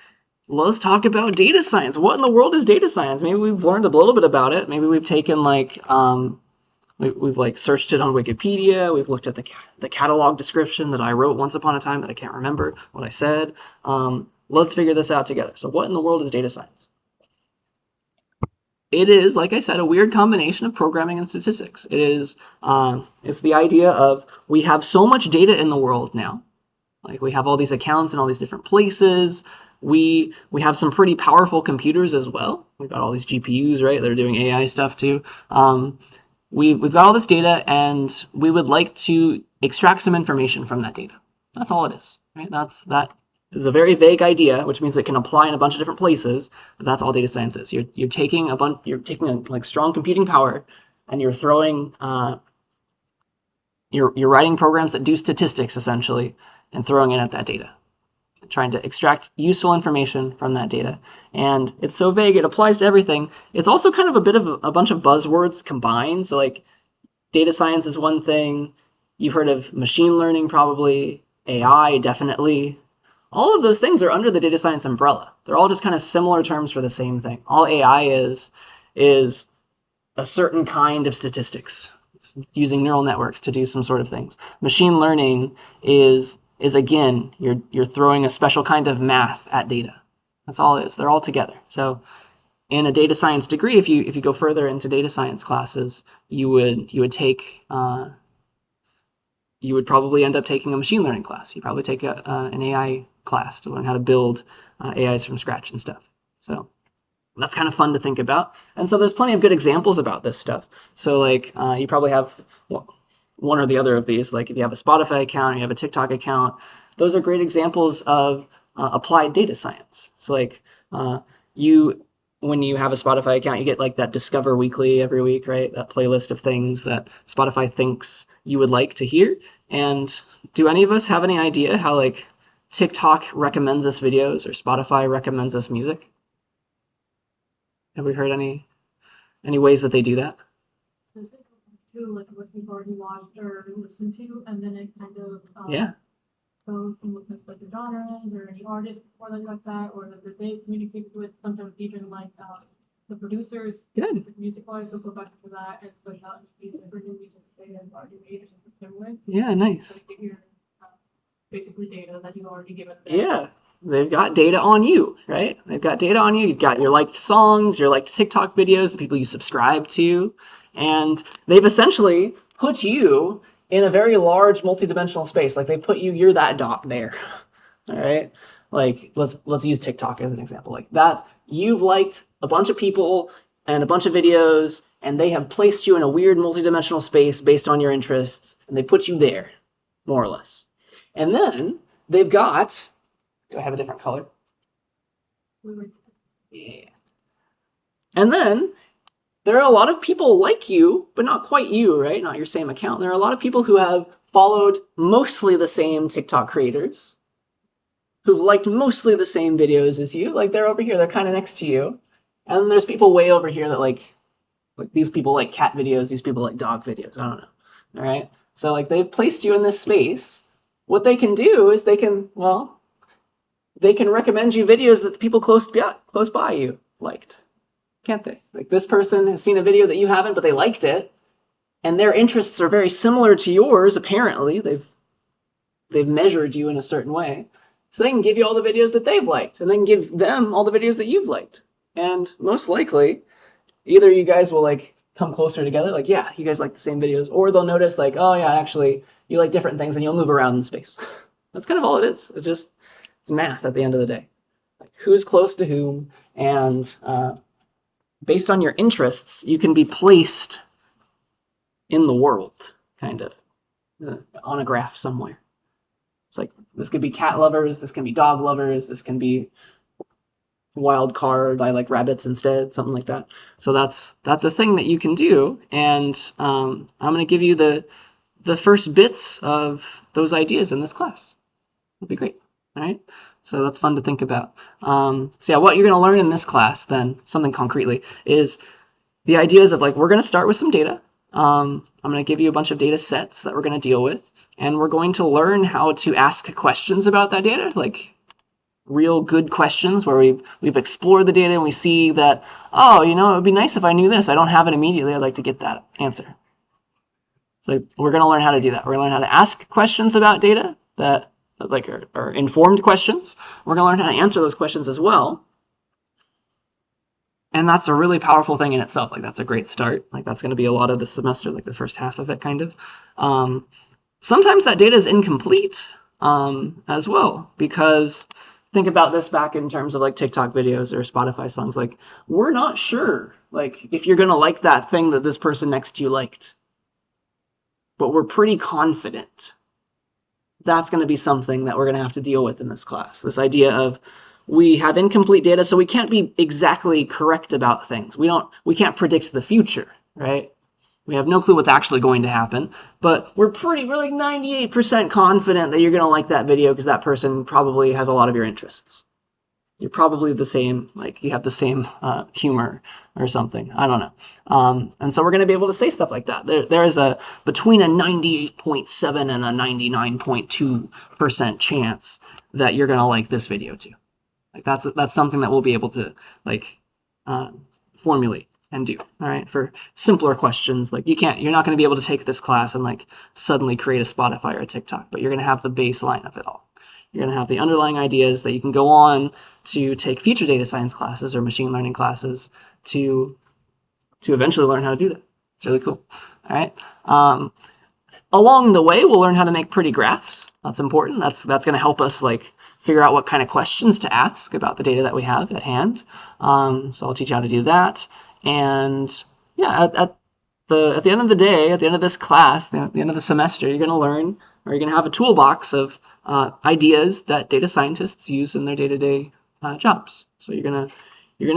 let's talk about data science. What in the world is data science? Maybe we've learned a little bit about it. Maybe we've taken like we've like searched it on Wikipedia. We've looked at the catalog description that I wrote once upon a time that I can't remember what I said. Let's figure this out together. So what in the world is data science? It is, like I said, a weird combination of programming and statistics. It is it's the idea of we have so much data in the world now. Like we have all these accounts in all these different places. We have some pretty powerful computers as well. We've got all these GPUs, right? They're doing AI stuff too. We've got all this data, and we would like to extract some information from that data. That's all it is, right? That is a very vague idea, which means it can apply in a bunch of different places. But that's all data science is. You're taking like strong computing power, and you're throwing you're writing programs that do statistics essentially, and throwing it at that data, trying to extract useful information from that data. And it's so vague, it applies to everything. It's also kind of a bit of a bunch of buzzwords combined. So like data science is one thing. You've heard of machine learning probably, AI definitely. All of those things are under the data science umbrella. They're all just kind of similar terms for the same thing. All AI is a certain kind of statistics. It's using neural networks to do some sort of things. Machine learning is again, you're throwing a special kind of math at data. That's all it is. They're all together. So in a data science degree, if you go further into data science classes, you would probably end up taking a machine learning class. You probably take an AI class to learn how to build AIs from scratch and stuff. So that's kind of fun to think about. And so there's plenty of good examples about this stuff. So like you probably have one or the other of these. Like if you have a Spotify account, or you have a TikTok account, those are great examples of applied data science. So like when you have a Spotify account, you get like that Discover Weekly every week, right? That playlist of things that Spotify thinks you would like to hear. And do any of us have any idea how like TikTok recommends us videos or Spotify recommends us music? Have we heard any ways that they do that? To like what you've already watched or listened to, and then it kind of Yeah. goes and looks at like the genres or any artists or like that, or that they communicate with sometimes even like the producers. Good. Music wise, they'll go back to that and push out different new music that they have already made or something similar. Yeah, nice. So get your basically data that you've already given them. Yeah. They've got data on you, right? They've got data on you. You've got your liked songs, your liked TikTok videos, the people you subscribe to. And they've essentially put you in a very large multidimensional space. Like they put you're that dot there. All right. Like let's use TikTok as an example. Like you've liked a bunch of people and a bunch of videos, and they have placed you in a weird multidimensional space based on your interests, and they put you there, more or less. And then they've got, do I have a different color? Yeah. And then there are a lot of people like you, but not quite you, right? Not your same account. There are a lot of people who have followed mostly the same TikTok creators, who've liked mostly the same videos as you. Like they're over here, they're kind of next to you. And then there's people way over here that like these people like cat videos, these people like dog videos. I don't know. All right. So like they've placed you in this space. What they can do is they can recommend you videos that the people close by you liked. Can't they? Like this person has seen a video that you haven't, but they liked it, and their interests are very similar to yours. Apparently, they've measured you in a certain way, so they can give you all the videos that they've liked, and then give them all the videos that you've liked. And most likely, either you guys will like come closer together, like, yeah, you guys like the same videos, or they'll notice like, oh yeah, actually you like different things, and you'll move around in space. That's kind of all it is. It's math at the end of the day. Like, who's close to whom, and based on your interests, you can be placed in the world, kind of, on a graph somewhere. It's like, this could be cat lovers, this can be dog lovers, this can be wild card, I like rabbits instead, something like that. So that's a thing that you can do, and I'm going to give you the first bits of those ideas in this class. That'd be great. All right. So that's fun to think about. So yeah, what you're going to learn in this class, then, something concretely, is the ideas of like, we're going to start with some data. I'm going to give you a bunch of data sets that we're going to deal with, and we're going to learn how to ask questions about that data, like real good questions where we've explored the data and we see that, oh, it would be nice if I knew this. I don't have it immediately. I'd like to get that answer. So we're going to learn how to do that. We're going to learn how to ask questions about data that like are informed questions. We're going to learn how to answer those questions as well. And that's a really powerful thing in itself. Like, that's a great start. Like, that's going to be a lot of the semester, like the first half of it, kind of. Sometimes that data is incomplete as well, because think about this back in terms of like TikTok videos or Spotify songs. Like, we're not sure, like, if you're going to like that thing that this person next to you liked, but we're pretty confident. That's going to be something that we're going to have to deal with in this class. This idea of, we have incomplete data, so we can't be exactly correct about things. We can't predict the future, right? We have no clue what's actually going to happen, but we're like 98% confident that you're going to like that video because that person probably has a lot of your interests. You're probably the same, like you have the same humor or something. I don't know. And so we're going to be able to say stuff like that. There is between a 98.7 and a 99.2% chance that you're going to like this video too. Like, that's something that we'll be able to like formulate and do. All right, for simpler questions, like you're not going to be able to take this class and like suddenly create a Spotify or a TikTok, but you're going to have the baseline of it all. You're going to have the underlying ideas that you can go on to take future data science classes or machine learning classes to eventually learn how to do that. It's really cool. All right. Along the way, we'll learn how to make pretty graphs. That's important. That's going to help us like figure out what kind of questions to ask about the data that we have at hand. So I'll teach you how to do that. And yeah, at the end of the day, at the end of this class, at the end of the semester, you're going to learn, or you're going to have a toolbox of ideas that data scientists use in their day-to-day jobs. So you're gonna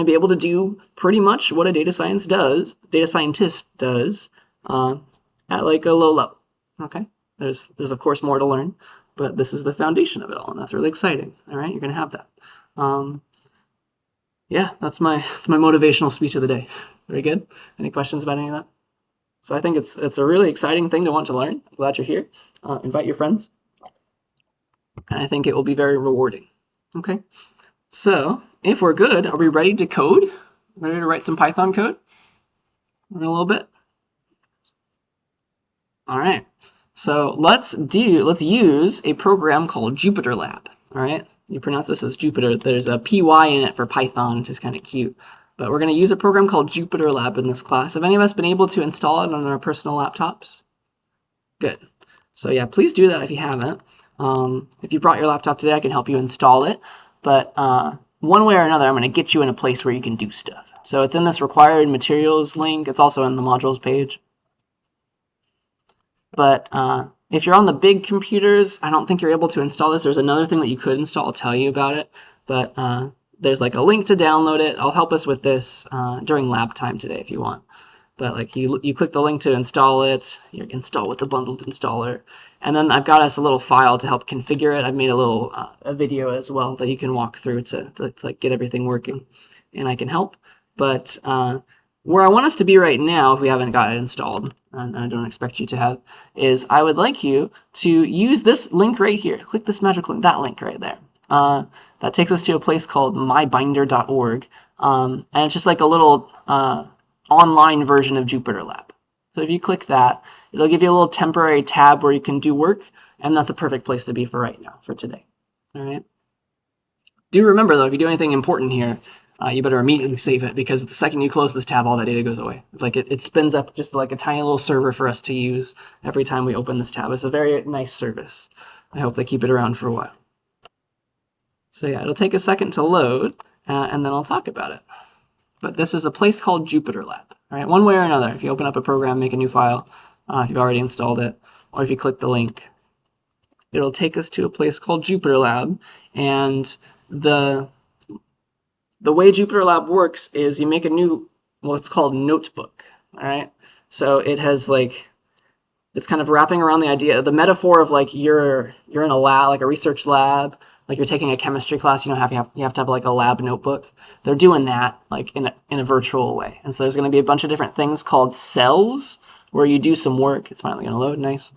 be able to do pretty much what a data scientist does at like a low level. Okay, there's of course more to learn, but this is the foundation of it all, and that's really exciting. All right, you're gonna have that. Yeah, that's my motivational speech of the day. Very good. Any questions about any of that? So I think it's a really exciting thing to want to learn. I'm glad you're here. Invite your friends. And I think it will be very rewarding. Okay, so if we're good, are we ready to code? Ready to write some Python code in a little bit? All right, so let's use a program called Jupyter Lab. All right, you pronounce this as Jupyter. There's a PY in it for Python, which is kind of cute. But we're going to use a program called Jupyter Lab in this class. Have any of us been able to install it on our personal laptops? Good. So yeah, please do that if you haven't. If you brought your laptop today, I can help you install it. But one way or another, I'm going to get you in a place where you can do stuff. So it's in this required materials link. It's also in the modules page. But if you're on the big computers, I don't think you're able to install this. There's another thing that you could install. I'll tell you about it. But there's like a link to download it. I'll help us with this during lab time today if you want. But like you click the link to install it, you install with the bundled installer, and then I've got us a little file to help configure it. I've made a little a video as well that you can walk through to like get everything working, and I can help. But where I want us to be right now, if we haven't got it installed, and I don't expect you to have, is I would like you to use this link right here. Click this magic link, that link right there. That takes us to a place called mybinder.org, and it's just like a little online version of Jupyter Lab. So if you click that, it'll give you a little temporary tab where you can do work, and that's a perfect place to be for right now, for today. All right. Do remember though, if you do anything important here, you better immediately save it, because the second you close this tab, all that data goes away. It's like it spins up just like a tiny little server for us to use every time we open this tab. It's a very nice service. I hope they keep it around for a while. So yeah, it'll take a second to load, and then I'll talk about it. But this is a place called Jupyter Lab. All right, one way or another, if you open up a program, make a new file, if you've already installed it, or if you click the link, it'll take us to a place called Jupyter Lab. And the way Jupyter Lab works is you make a new, what's called notebook. All right, so it has like, it's kind of wrapping around the idea, the metaphor of like you're in a lab, like a research lab, like you're taking a chemistry class. You have to have like a lab notebook. They're doing that like in a virtual way. And so there's going to be a bunch of different things called cells where you do some work. It's finally going to load. Nice.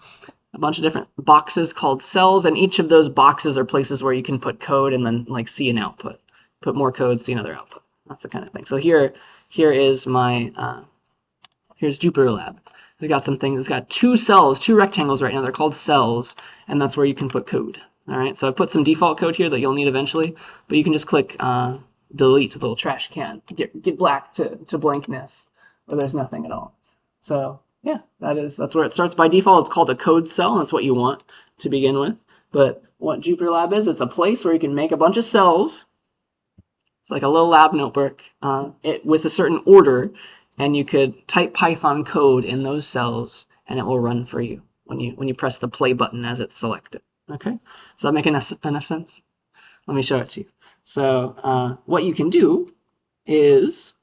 A bunch of different boxes called cells, and each of those boxes are places where you can put code and then like see an output. Put more code, see another output. That's the kind of thing. So here is my here's Jupyter Lab. It's got some things. It's got two cells, two rectangles right now. They're called cells, and that's where you can put code. All right. So I've put some default code here that you'll need eventually, but you can just click delete, the little trash can, get black to blankness, where there's nothing at all. So yeah, that's where it starts by default. It's called a code cell, and that's what you want to begin with. But what Jupyter Lab is, it's a place where you can make a bunch of cells. It's like a little lab notebook with a certain order, and you could type Python code in those cells, and it will run for you when you press the play button as it's selected. Okay, does that make enough sense? Let me show it to you. So what you can do is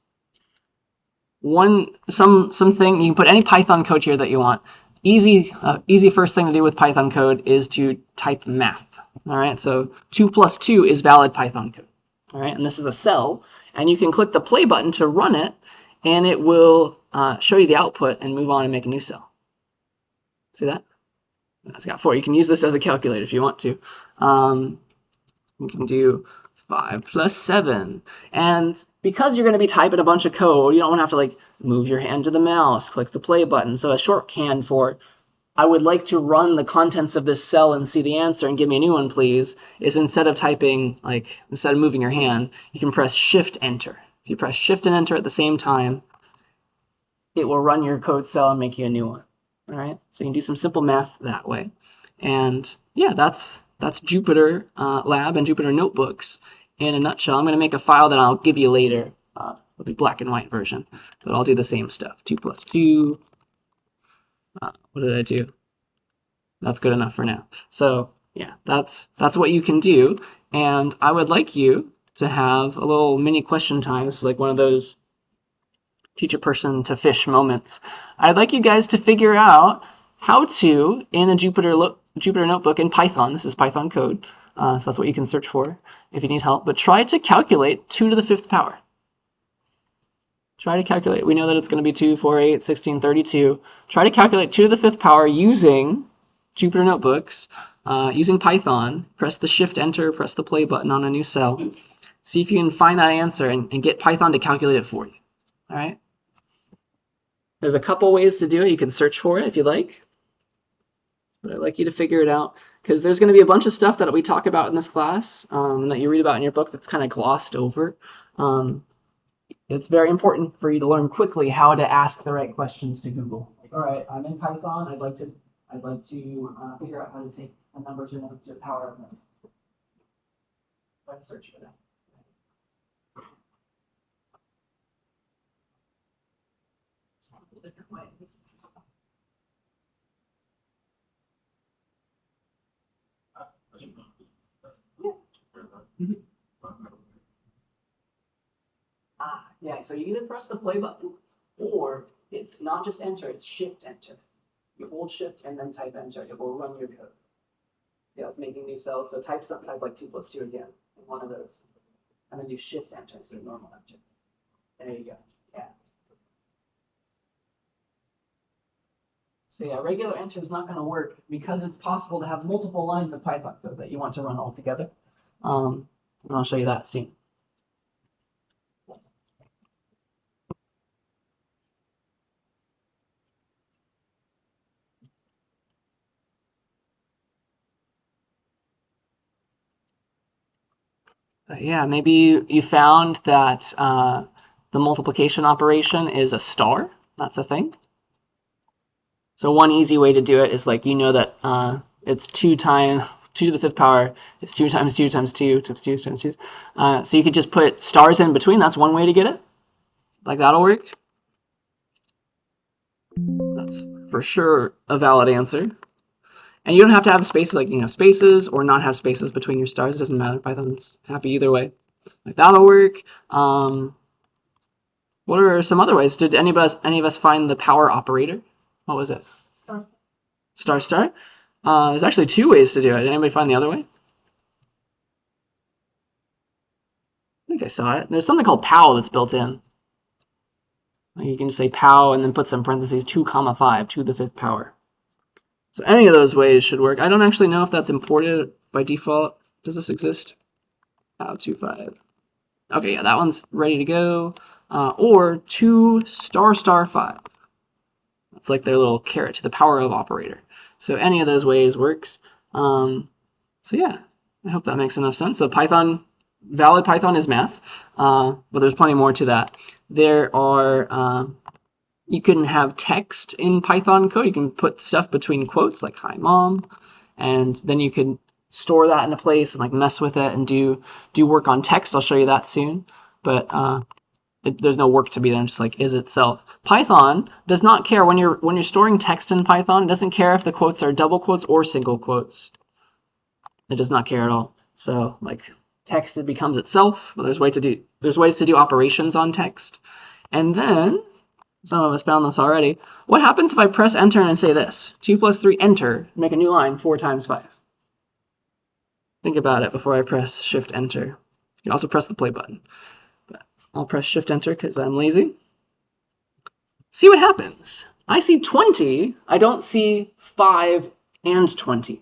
something, you can put any Python code here that you want. Easy first thing to do with Python code is to type math. All right, so 2 plus 2 is valid Python code. All right, and this is a cell, and you can click the play button to run it, and it will show you the output and move on and make a new cell. See that? It's got 4. You can use this as a calculator if you want to. You can do 5 plus 7. And because you're going to be typing a bunch of code, you don't want to have to like move your hand to the mouse, click the play button. So a shorthand for I would like to run the contents of this cell and see the answer and give me a new one, please, is instead of moving your hand, you can press Shift Enter. If you press Shift and Enter at the same time, it will run your code cell and make you a new one. All right, so you can do some simple math that way. And yeah, that's Jupyter Lab and Jupyter Notebooks in a nutshell. I'm going to make a file that I'll give you later. It'll be black and white version, but I'll do the same stuff. 2 plus 2. What did I do? That's good enough for now. So yeah, that's what you can do. And I would like you to have a little mini question time. This is like one of those teach a person to fish moments. I'd like you guys to figure out how to, in a Jupyter Notebook in Python, this is Python code, so that's what you can search for if you need help, but try to calculate 2 to the 5th power. Try to calculate. We know that it's going to be 2, 4, 8, 16, 32. Try to calculate 2 to the 5th power using Jupyter Notebooks, using Python. Press the Shift Enter, press the play button on a new cell. See if you can find that answer and get Python to calculate it for you. All right? There's a couple ways to do it. You can search for it if you like. But I'd like you to figure it out, because there's going to be a bunch of stuff that we talk about in this class that you read about in your book that's kind of glossed over. It's very important for you to learn quickly how to ask the right questions to Google. Like, all right, I'm in Python. I'd like to figure out how to take a number to power of them. Try to search for that. Different ways. Yeah, so you either press the play button, or it's not just enter, it's Shift Enter. You hold Shift and then type Enter. It will run your code. Yeah, it's making new cells. So type like 2 plus 2 again in one of those, and then do Shift Enter instead of normal Enter. There you go. Yeah. So yeah, regular enter is not going to work because it's possible to have multiple lines of Python code that you want to run all together. And I'll show you that soon. But yeah, maybe you found that the multiplication operation is a star. That's a thing. So one easy way to do it is like, you know that it's 2 to the fifth power is 2 times 2 times 2 times 2 times 2. So you could just put stars in between. That's one way to get it. Like that'll work. That's for sure a valid answer. And you don't have to have spaces like, spaces or not have spaces between your stars. It doesn't matter. Python's happy either way. Like that'll work. What are some other ways? Did any of us find the power operator? What was it? Star star? There's actually 2 ways to do it. Did anybody find the other way? I think I saw it. There's something called pow that's built in. You can just say pow and then put some parentheses 2 comma 5 to the 5th power. So any of those ways should work. I don't actually know if that's imported by default. Does this exist? Pow 2 5. Okay, yeah, that one's ready to go. Or 2 star star 5. That's like their little caret to the power of operator. So any of those ways works. So yeah, I hope that makes enough sense. So Python, valid Python is math, but there's plenty more to that. There are, you can have text in Python code. You can put stuff between quotes like "Hi Mom," and then you can store that in a place and like mess with it and do work on text. I'll show you that soon. But there's no work to be done, just like is itself. Python does not care when you're storing text in Python. It doesn't care if the quotes are double quotes or single quotes. It does not care at all. So like text, it becomes itself. But there's ways to do operations on text. And then some of us found this already. What happens if I press enter and say this? 2 plus 3 enter, make a new line 4 times 5. Think about it before I press shift enter. You can also press the play button. I'll press shift enter because I'm lazy. See what happens. I see 20. I don't see 5 and 20,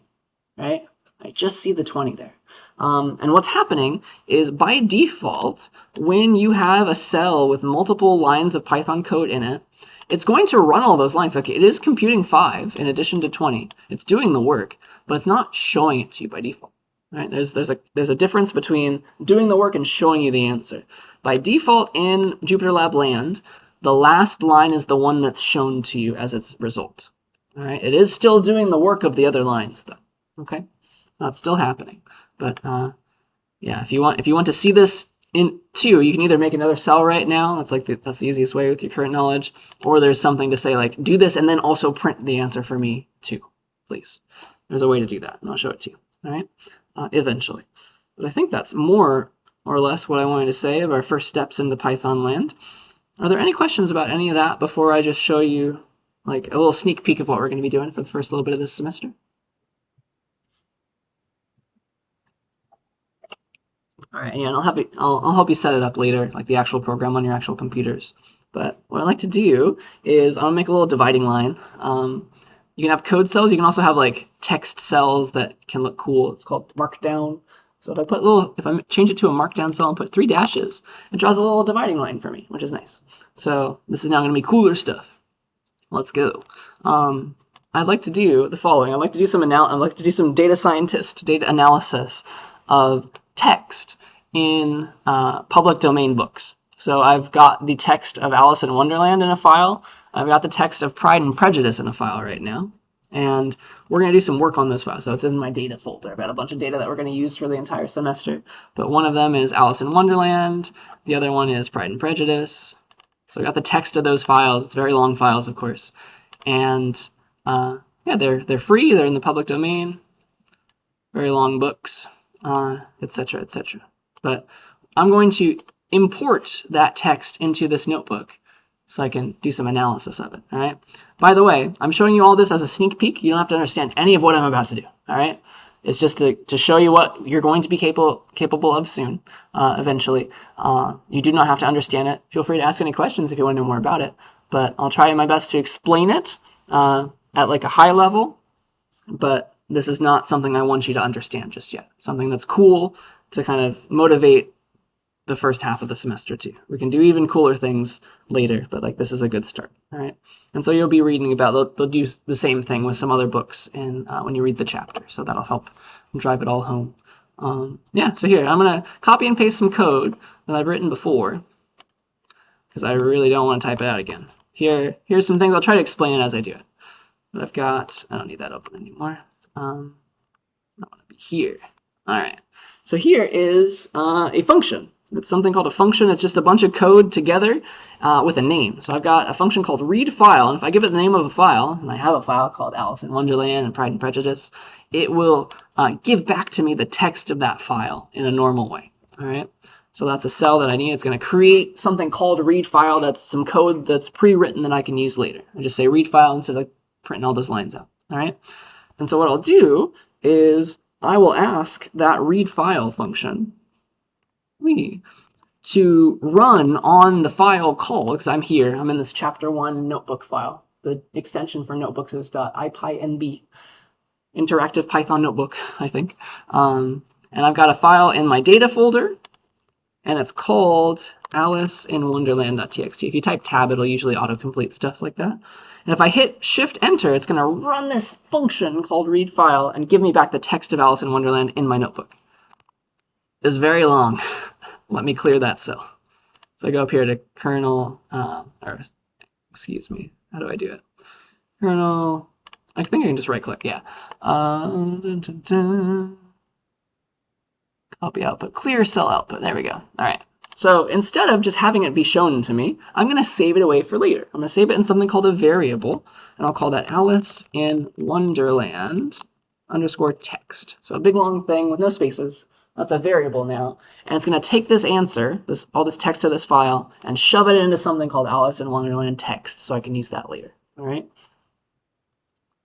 right? I just see the 20 there. And what's happening is by default, when you have a cell with multiple lines of Python code in it, it's going to run all those lines. Like it is computing 5 in addition to 20. It's doing the work, but it's not showing it to you by default. Right? There's a difference between doing the work and showing you the answer. By default in JupyterLab land, the last line is the one that's shown to you as its result. All right? It is still doing the work of the other lines, though. Okay, that's still happening. But yeah, if you want to see this in 2, you can either make another cell right now. That's the easiest way with your current knowledge, or there's something to say like do this and then also print the answer for me too, please. There's a way to do that, and I'll show it to you. All right. Eventually. But I think that's more or less what I wanted to say of our first steps into Python land. Are there any questions about any of that before I just show you like a little sneak peek of what we're going to be doing for the first little bit of this semester? All right, and I'll help you set it up later, like the actual program on your actual computers. But what I like to do is I'll make a little dividing line. You can have code cells. You can also have like text cells that can look cool. It's called markdown. So if I change it to a markdown cell and put 3 dashes, it draws a little dividing line for me, which is nice. So this is now going to be cooler stuff. Let's go. I'd like to do the following. I'd like to do some data analysis of text in public domain books. So I've got the text of Alice in Wonderland in a file. I've got the text of Pride and Prejudice in a file right now. And we're going to do some work on those files. So it's in my data folder. I've got a bunch of data that we're going to use for the entire semester. But one of them is Alice in Wonderland. The other one is Pride and Prejudice. So I got the text of those files. It's very long files, of course. And yeah, they're free. They're in the public domain. Very long books, etc., etc. But I'm going to import that text into this notebook so I can do some analysis of it, all right? By the way, I'm showing you all this as a sneak peek. You don't have to understand any of what I'm about to do, all right? It's just to show you what you're going to be capable of soon, eventually. You do not have to understand it. Feel free to ask any questions if you want to know more about it, but I'll try my best to explain it at like a high level, but this is not something I want you to understand just yet. Something that's cool to kind of motivate the first half of the semester too. We can do even cooler things later, but like this is a good start, all right? And so you'll be reading about, they'll do the same thing with some other books and when you read the chapter, so that'll help drive it all home. Yeah, so here, I'm going to copy and paste some code that I've written before, because I really don't want to type it out again. Here's some things. I'll try to explain it as I do it. But I've got, I don't need that open anymore. I want to be here. All right. So here is a function. It's something called a function. It's just a bunch of code together with a name. So I've got a function called readFile, and if I give it the name of a file, and I have a file called Alice in Wonderland and Pride and Prejudice, it will give back to me the text of that file in a normal way. All right. So that's a cell that I need. It's going to create something called readFile. That's some code that's pre-written that I can use later. I just say readFile instead of printing all those lines out. All right. And so what I'll do is I will ask that readFile function to run on the file call, because I'm here. I'm in this chapter 1 notebook file. The extension for notebooks is .ipynb, interactive Python notebook, I think. And I've got a file in my data folder, and it's called AliceInWonderland.txt. If you type tab, it'll usually autocomplete stuff like that. And if I hit Shift-Enter, it's going to run this function called readFile and give me back the text of Alice in Wonderland in my notebook. It's very long. Let me clear that cell. So I go up here to kernel, or excuse me, how do I do it? Kernel, I think I can just right-click, yeah. Copy output, clear cell output, there we go. All right. So instead of just having it be shown to me, I'm going to save it away for later. I'm going to save it in something called a variable, and I'll call that Alice in Wonderland underscore text. So a big long thing with no spaces. That's a variable now. And it's going to take this answer, all this text of this file, and shove it into something called Alice in Wonderland text, so I can use that later. All right.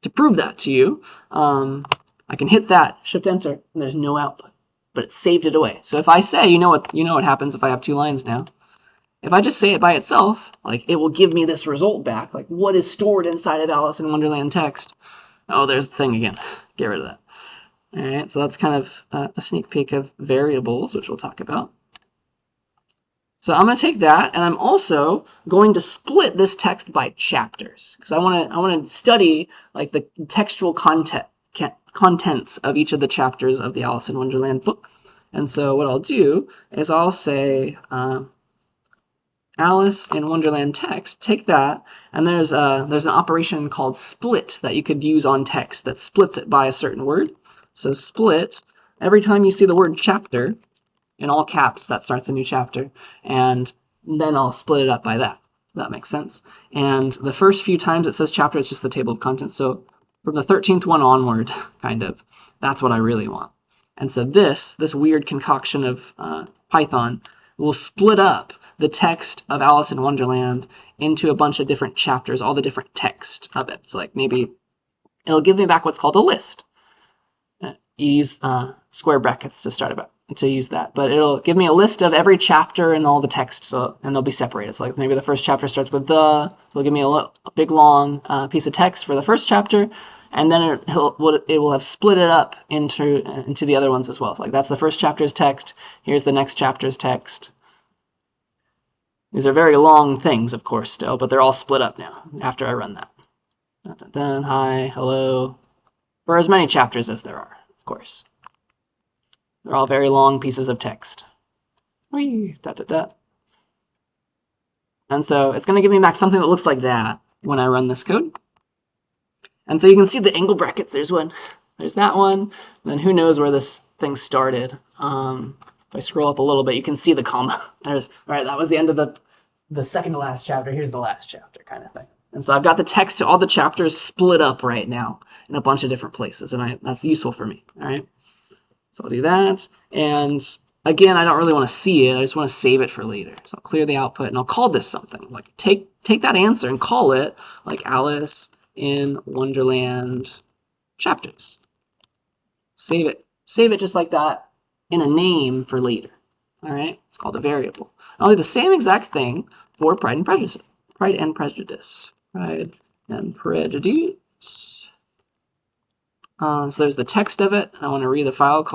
To prove that to you, I can hit that, Shift Enter, and there's no output, but it saved it away. So if I say, you know what happens if I have 2 lines now. If I just say it by itself, like it will give me this result back, like what is stored inside of Alice in Wonderland text. Oh, there's the thing again. Get rid of that. All right, so that's kind of a sneak peek of variables, which we'll talk about. So I'm going to take that, and I'm also going to split this text by chapters, because I want to study like the textual contents of each of the chapters of the Alice in Wonderland book. And so what I'll do is I'll say Alice in Wonderland text, take that, and there's an operation called split that you could use on text that splits it by a certain word. So split, every time you see the word chapter, in all caps, that starts a new chapter, and then I'll split it up by that. That makes sense. And the first few times it says chapter, it's just the table of contents. So from the 13th one onward, kind of, that's what I really want. And so this weird concoction of Python will split up the text of Alice in Wonderland into a bunch of different chapters, all the different text of it. So like maybe it'll give me back what's called a list. You use square brackets to use that, but it'll give me a list of every chapter and all the text, and they'll be separated. So like maybe the first chapter starts with so it'll give me a big long piece of text for the first chapter, and then it will have split it up into the other ones as well. So like that's the first chapter's text. Here's the next chapter's text. These are very long things, of course, still, but they're all split up now after I run that. Dun, dun, dun, hi, hello. For as many chapters as there are, of course. They're all very long pieces of text. Whee, da, da, da. And so it's going to give me back something that looks like that when I run this code. And so you can see the angle brackets. There's one. There's that one. And then who knows where this thing started. If I scroll up a little bit, you can see the comma. All right, that was the end of the second to last chapter. Here's the last chapter kind of thing. And so I've got the text to all the chapters split up right now in a bunch of different places, and that's useful for me, all right? So I'll do that, and again, I don't really want to see it. I just want to save it for later. So I'll clear the output, and I'll call this something. Like take that answer and call it like Alice in Wonderland chapters. Save it just like that in a name for later, all right? It's called a variable. I'll do the same exact thing for Pride and Prejudice. Pride and Prejudice. Pride and Prejudice. So there's the text of it. I want to read the file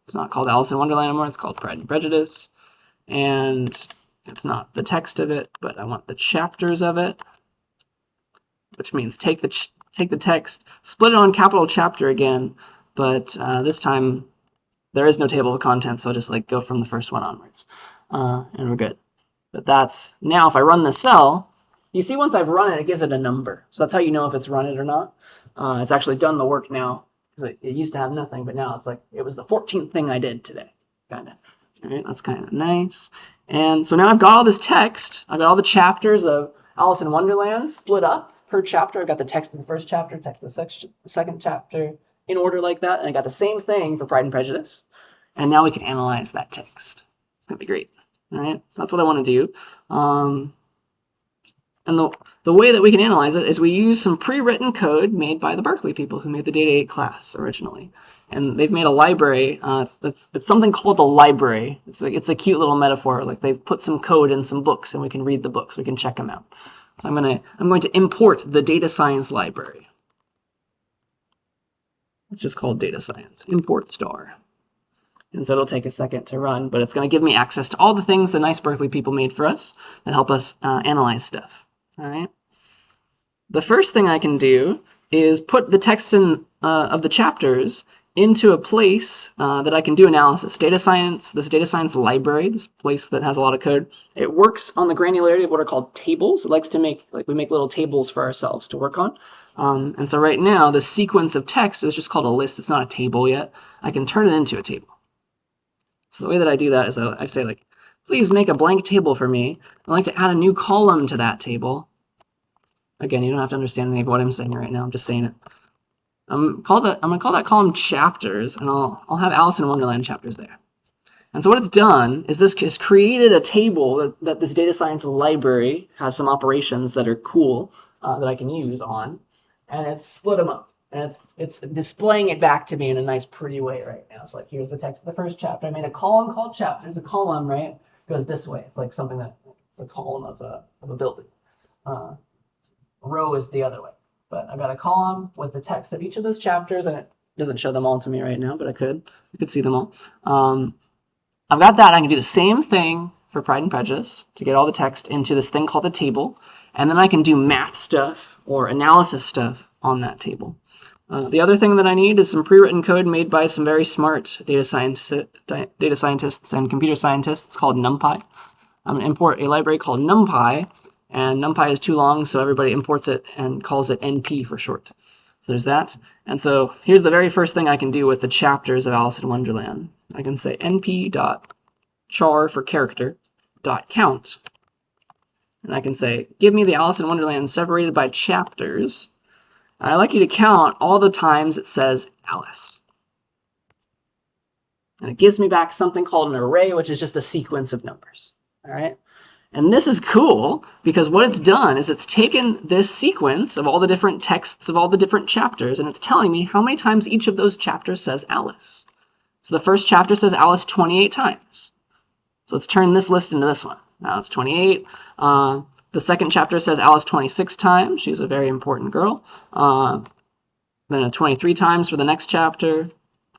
it's not called Alice in Wonderland anymore. It's called Pride and Prejudice. And it's not the text of it, but I want the chapters of it, which means take the text, split it on capital chapter again, but this time there is no table of contents, so I'll just like go from the first one onwards, and we're good. But that's, now if I run the cell, you see once I've run it, it gives it a number. So that's how you know if it's run it or not. It's actually done the work now, because it used to have nothing, but now it's like, it was the 14th thing I did today, kind of. All right, that's kind of nice. And so now I've got all this text. I've got all the chapters of Alice in Wonderland split up per chapter. I've got the text of the first chapter, text of the second chapter, in order like that. And I got the same thing for Pride and Prejudice. And now we can analyze that text. It's going to be great. All right, so that's what I want to do. And the way that we can analyze it is we use some pre-written code made by the Berkeley people who made the Data 8 class originally. And they've made a library. It's something called a library. It's a cute little metaphor. Like they've put some code in some books, and we can read the books. We can check them out. So I'm going to import the data science library. It's just called data science. Import star. And so it'll take a second to run, but it's going to give me access to all the things the nice Berkeley people made for us that help us analyze stuff. All right. The first thing I can do is put the text of the chapters into a place that I can do analysis. Data science, this data science library, this place that has a lot of code, it works on the granularity of what are called tables. It likes to make, like we make little tables for ourselves to work on. And so right now, the sequence of text is just called a list. It's not a table yet. I can turn it into a table. So the way that I do that is I say like, please make a blank table for me. I'd like to add a new column to that table. Again, you don't have to understand any of what I'm saying right now. I'm just saying it. I'm gonna call that column chapters, and I'll have Alice in Wonderland chapters there. And so what it's done is this has created a table that this data science library has some operations that are cool that I can use on, and it's split them up. And it's displaying it back to me in a nice, pretty way right now. So like, here's the text of the first chapter. I made a column called chapters. A column, right, goes this way. It's like something it's a column of a building. A row is the other way. But I've got a column with the text of each of those chapters, and it doesn't show them all to me right now, but I could see them all. I've got that. I can do the same thing for Pride and Prejudice to get all the text into this thing called a table, and then I can do math stuff or analysis stuff on that table. The other thing that I need is some pre-written code made by some very smart data scientists and computer scientists called NumPy. I'm going to import a library called NumPy, and NumPy is too long, so everybody imports it and calls it NP for short. So there's that. And so here's the very first thing I can do with the chapters of Alice in Wonderland. I can say np.char for character .count. And I can say, give me the Alice in Wonderland separated by chapters. I'd like you to count all the times it says Alice. And it gives me back something called an array, which is just a sequence of numbers. All right. And this is cool because what it's done is it's taken this sequence of all the different texts of all the different chapters, and it's telling me how many times each of those chapters says Alice. So the first chapter says Alice 28 times. So let's turn this list into this one. Now it's 28. The second chapter says Alice 26 times. She's a very important girl. Then 23 times for the next chapter.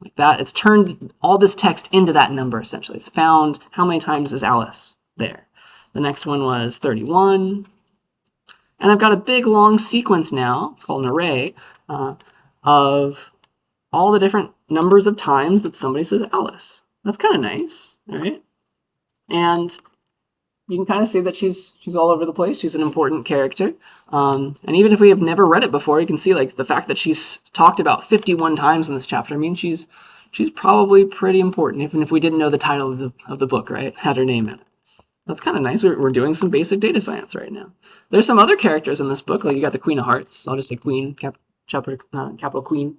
Like that. It's turned all this text into that number, essentially. It's found how many times is Alice there. The next one was 31. And I've got a big, long sequence now. It's called an array of all the different numbers of times that somebody says Alice. That's kind of nice, all right? And you can kind of see that she's all over the place. She's an important character. And even if we have never read it before, you can see like the fact that she's talked about 51 times in this chapter. I mean, she's probably pretty important, even if we didn't know the title of the book, right? Had her name in it. That's kind of nice. We're doing some basic data science right now. There's some other characters in this book, like you got the Queen of Hearts. I'll just say Queen, capital Queen.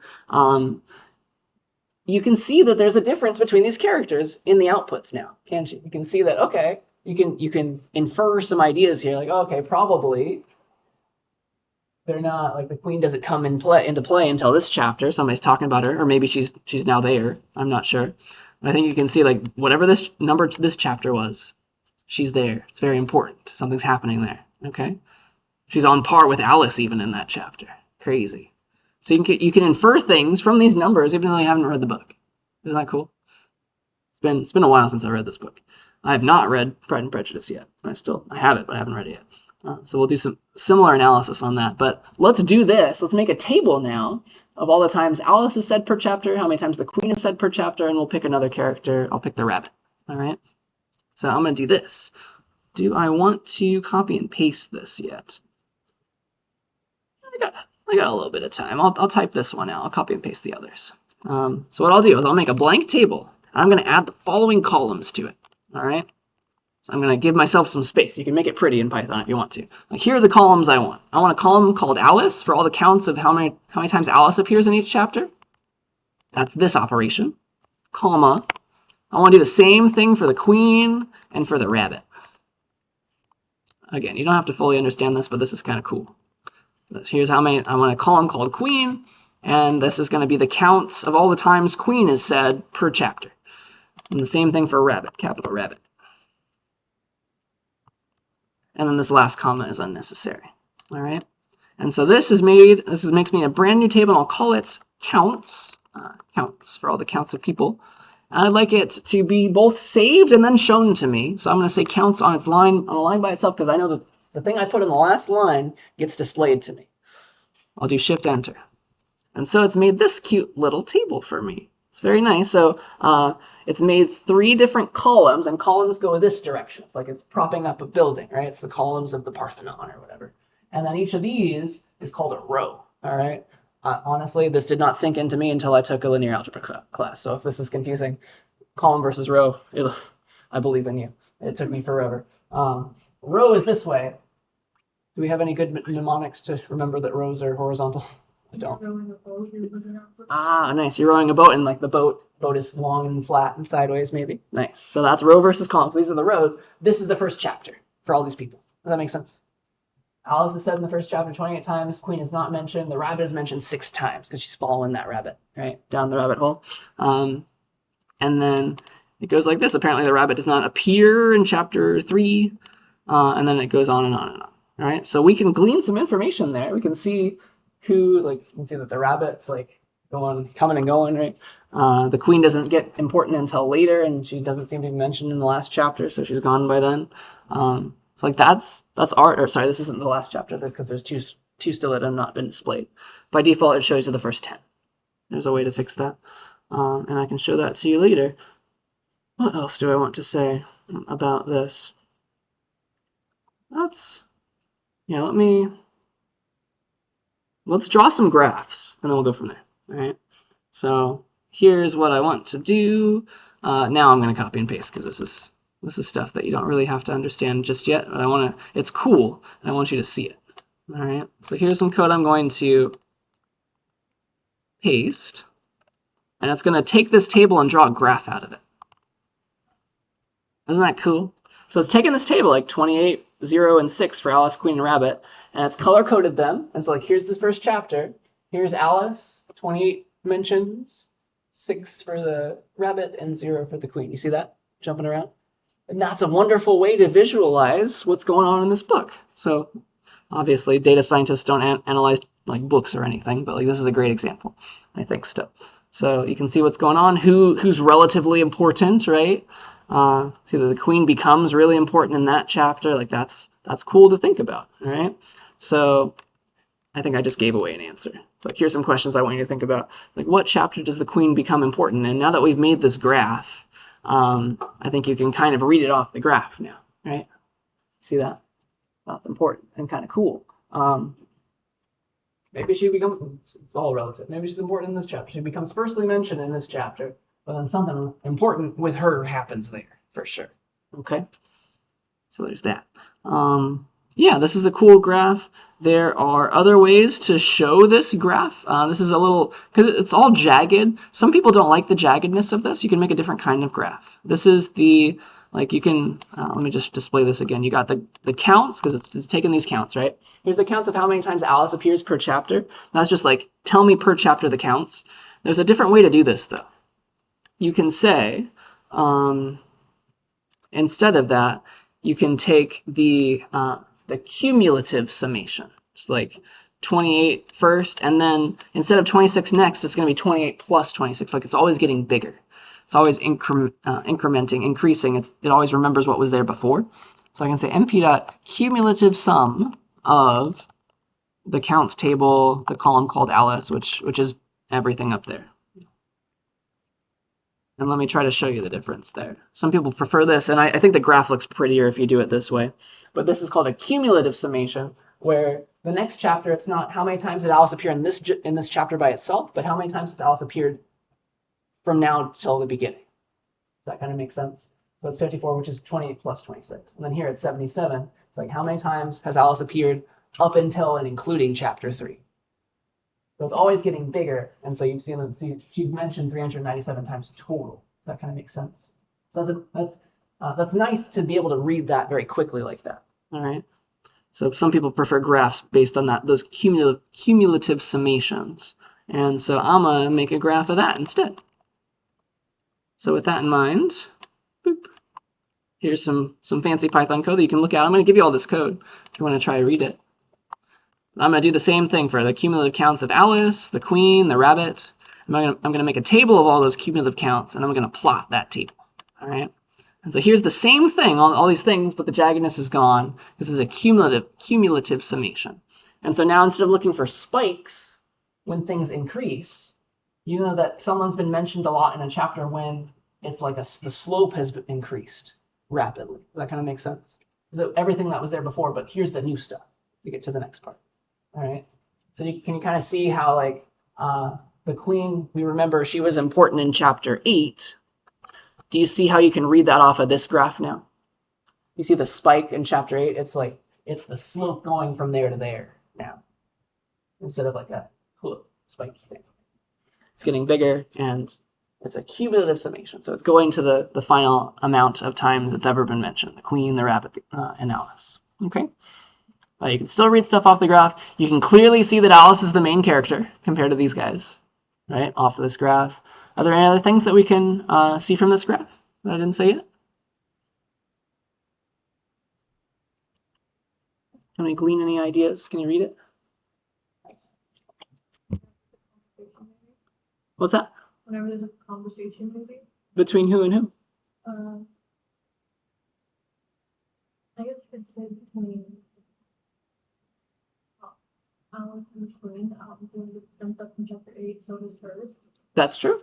You can see that there's a difference between these characters in the outputs now, can't you? You can see that, okay, you can infer some ideas here, like, okay, probably they're not, like the Queen doesn't come into play until this chapter. Somebody's talking about her, or maybe she's now there. I'm not sure. But I think you can see like whatever this number to this chapter was, she's there. It's very important. Something's happening there, okay? She's on par with Alice even in that chapter. Crazy. So you can infer things from these numbers even though you haven't read the book. Isn't that cool? It's been a while since I read this book. I have not read Pride and Prejudice yet. I have it, but I haven't read it yet. So we'll do some similar analysis on that. But let's do this. Let's make a table now of all the times Alice is said per chapter, how many times the queen is said per chapter, and we'll pick another character. I'll pick the rabbit. All right. So I'm going to do this. Do I want to copy and paste this yet? I got a little bit of time. I'll type this one out. I'll copy and paste the others. So what I'll do is I'll make a blank table. I'm going to add the following columns to it. All right. So I'm going to give myself some space. You can make it pretty in Python if you want to. Like, here are the columns I want. I want a column called Alice for all the counts of how many times Alice appears in each chapter. That's this operation. Comma. I want to do the same thing for the queen and for the rabbit. Again, you don't have to fully understand this, but this is kind of cool. Here's how many. I want a column called queen, and this is going to be the counts of all the times queen is said per chapter. And the same thing for rabbit, capital rabbit. And then this last comma is unnecessary. All right. And so this makes me a brand new table, and I'll call it counts, counts for all the counts of people. And I'd like it to be both saved and then shown to me. So I'm going to say counts on a line by itself, because I know that the thing I put in the last line gets displayed to me. I'll do Shift Enter. And so it's made this cute little table for me. It's very nice. So it's made 3 different columns, and columns go this direction. It's like it's propping up a building, right? It's the columns of the Parthenon or whatever. And then each of these is called a row, all right? Honestly, this did not sink into me until I took a linear algebra class. So if this is confusing, column versus row, I believe in you. It took me forever. Row is this way. Do we have any good mnemonics to remember that rows are horizontal? I don't. Nice. You're rowing a boat, and like the boat is long and flat and sideways, maybe. Nice. So that's row versus column. So these are the rows. This is the first chapter for all these people. Does that make sense? Alice is said in the first chapter 28 times. Queen is not mentioned. The rabbit is mentioned 6 times because she's following that rabbit, right? Down the rabbit hole. And then it goes like this. Apparently the rabbit does not appear in chapter 3. And then it goes on and on and on. All right. So we can glean some information there. We can see you can see that the rabbit's like coming and going, right? The queen doesn't get important until later, and she doesn't seem to be mentioned in the last chapter, so she's gone by then. It's like that's art. Or sorry, this isn't the last chapter because there's two still that have not been displayed. By default, it shows you the first 10. There's a way to fix that, and I can show that to you later. What else do I want to say about this? Let's draw some graphs, and then we'll go from there. All right. So here's what I want to do. Now I'm going to copy and paste because this is stuff that you don't really have to understand just yet. But it's cool, and I want you to see it. All right. So here's some code I'm going to paste, and it's going to take this table and draw a graph out of it. Isn't that cool? So it's taking this table, like 28, 0, and 6 for Alice, Queen, and Rabbit, and it's color-coded them. And so like here's the first chapter. Here's Alice, 28 mentions, 6 for the rabbit, and 0 for the queen. You see that jumping around? And that's a wonderful way to visualize what's going on in this book. So obviously data scientists don't analyze like books or anything, but like this is a great example, I think, still. So you can see what's going on, who's relatively important, right? See that the queen becomes really important in that chapter. Like that's cool to think about, all right? So I think I just gave away an answer. So like, here's some questions I want you to think about. Like, what chapter does the queen become important? And now that we've made this graph, I think you can kind of read it off the graph now, right? See that? That's important and kind of cool. Maybe she becomes, it's all relative. Maybe she's important in this chapter. She becomes firstly mentioned in this chapter, but then something important with her happens there, for sure. Okay? So there's that. Yeah, this is a cool graph. There are other ways to show this graph. This is a little, because it's all jagged. Some people don't like the jaggedness of this. You can make a different kind of graph. This is the, like you can, let me just display this again. You got the counts, because it's taking these counts, right? Here's the counts of how many times Alice appears per chapter. That's just like, tell me per chapter the counts. There's a different way to do this, though. You can say, instead of that, you can take the cumulative summation. It's like 28 first, and then instead of 26 next, it's going to be 28 plus 26. Like it's always getting bigger. It's always incrementing, increasing. It always remembers what was there before. So I can say np dot cumulative sum of the counts table, the column called Alice, which is everything up there. And let me try to show you the difference there. Some people prefer this, and I think the graph looks prettier if you do it this way. But this is called a cumulative summation, where the next chapter, it's not how many times did Alice appear in this chapter by itself, but how many times did Alice appeared from now till the beginning. Does that kind of make sense? So it's 54, which is 28 plus 26. And then here it's 77. It's like how many times has Alice appeared up until and including chapter 3? So it's always getting bigger, and so you've seen that she's mentioned 397 times total. Does that kind of make sense? So that's nice to be able to read that very quickly like that. All right. So some people prefer graphs based on those cumulative summations, and so I'm gonna make a graph of that instead. So with that in mind, boop, here's some fancy Python code that you can look at. I'm gonna give you all this code if you want to try to read it. I'm going to do the same thing for the cumulative counts of Alice, the queen, the rabbit. I'm going to make a table of all those cumulative counts, and I'm going to plot that table. All right. And so here's the same thing, all these things, but the jaggedness is gone. This is a cumulative summation. And so now instead of looking for spikes when things increase, you know that someone's been mentioned a lot in a chapter when it's like the slope has increased rapidly. Does that kind of make sense? So everything that was there before, but here's the new stuff to get to the next part. All right. So can you kind of see how like the queen, we remember she was important in chapter 8. Do you see how you can read that off of this graph now? You see the spike in chapter 8? It's the slope going from there to there now, instead of like a spiky thing. It's getting bigger, and it's a cumulative summation. So it's going to the final amount of times it's ever been mentioned, the queen, the rabbit, and Alice. Okay. You can still read stuff off the graph. You can clearly see that Alice is the main character compared to these guys, right, off of this graph. Are there any other things that we can see from this graph that I didn't say yet? Can we glean any ideas? Can you read it? What's that? Whenever there's a conversation, maybe. Between who and who? I guess it's between Alice and the queen. Alice jumped up in chapter 8, so does hers. That's true.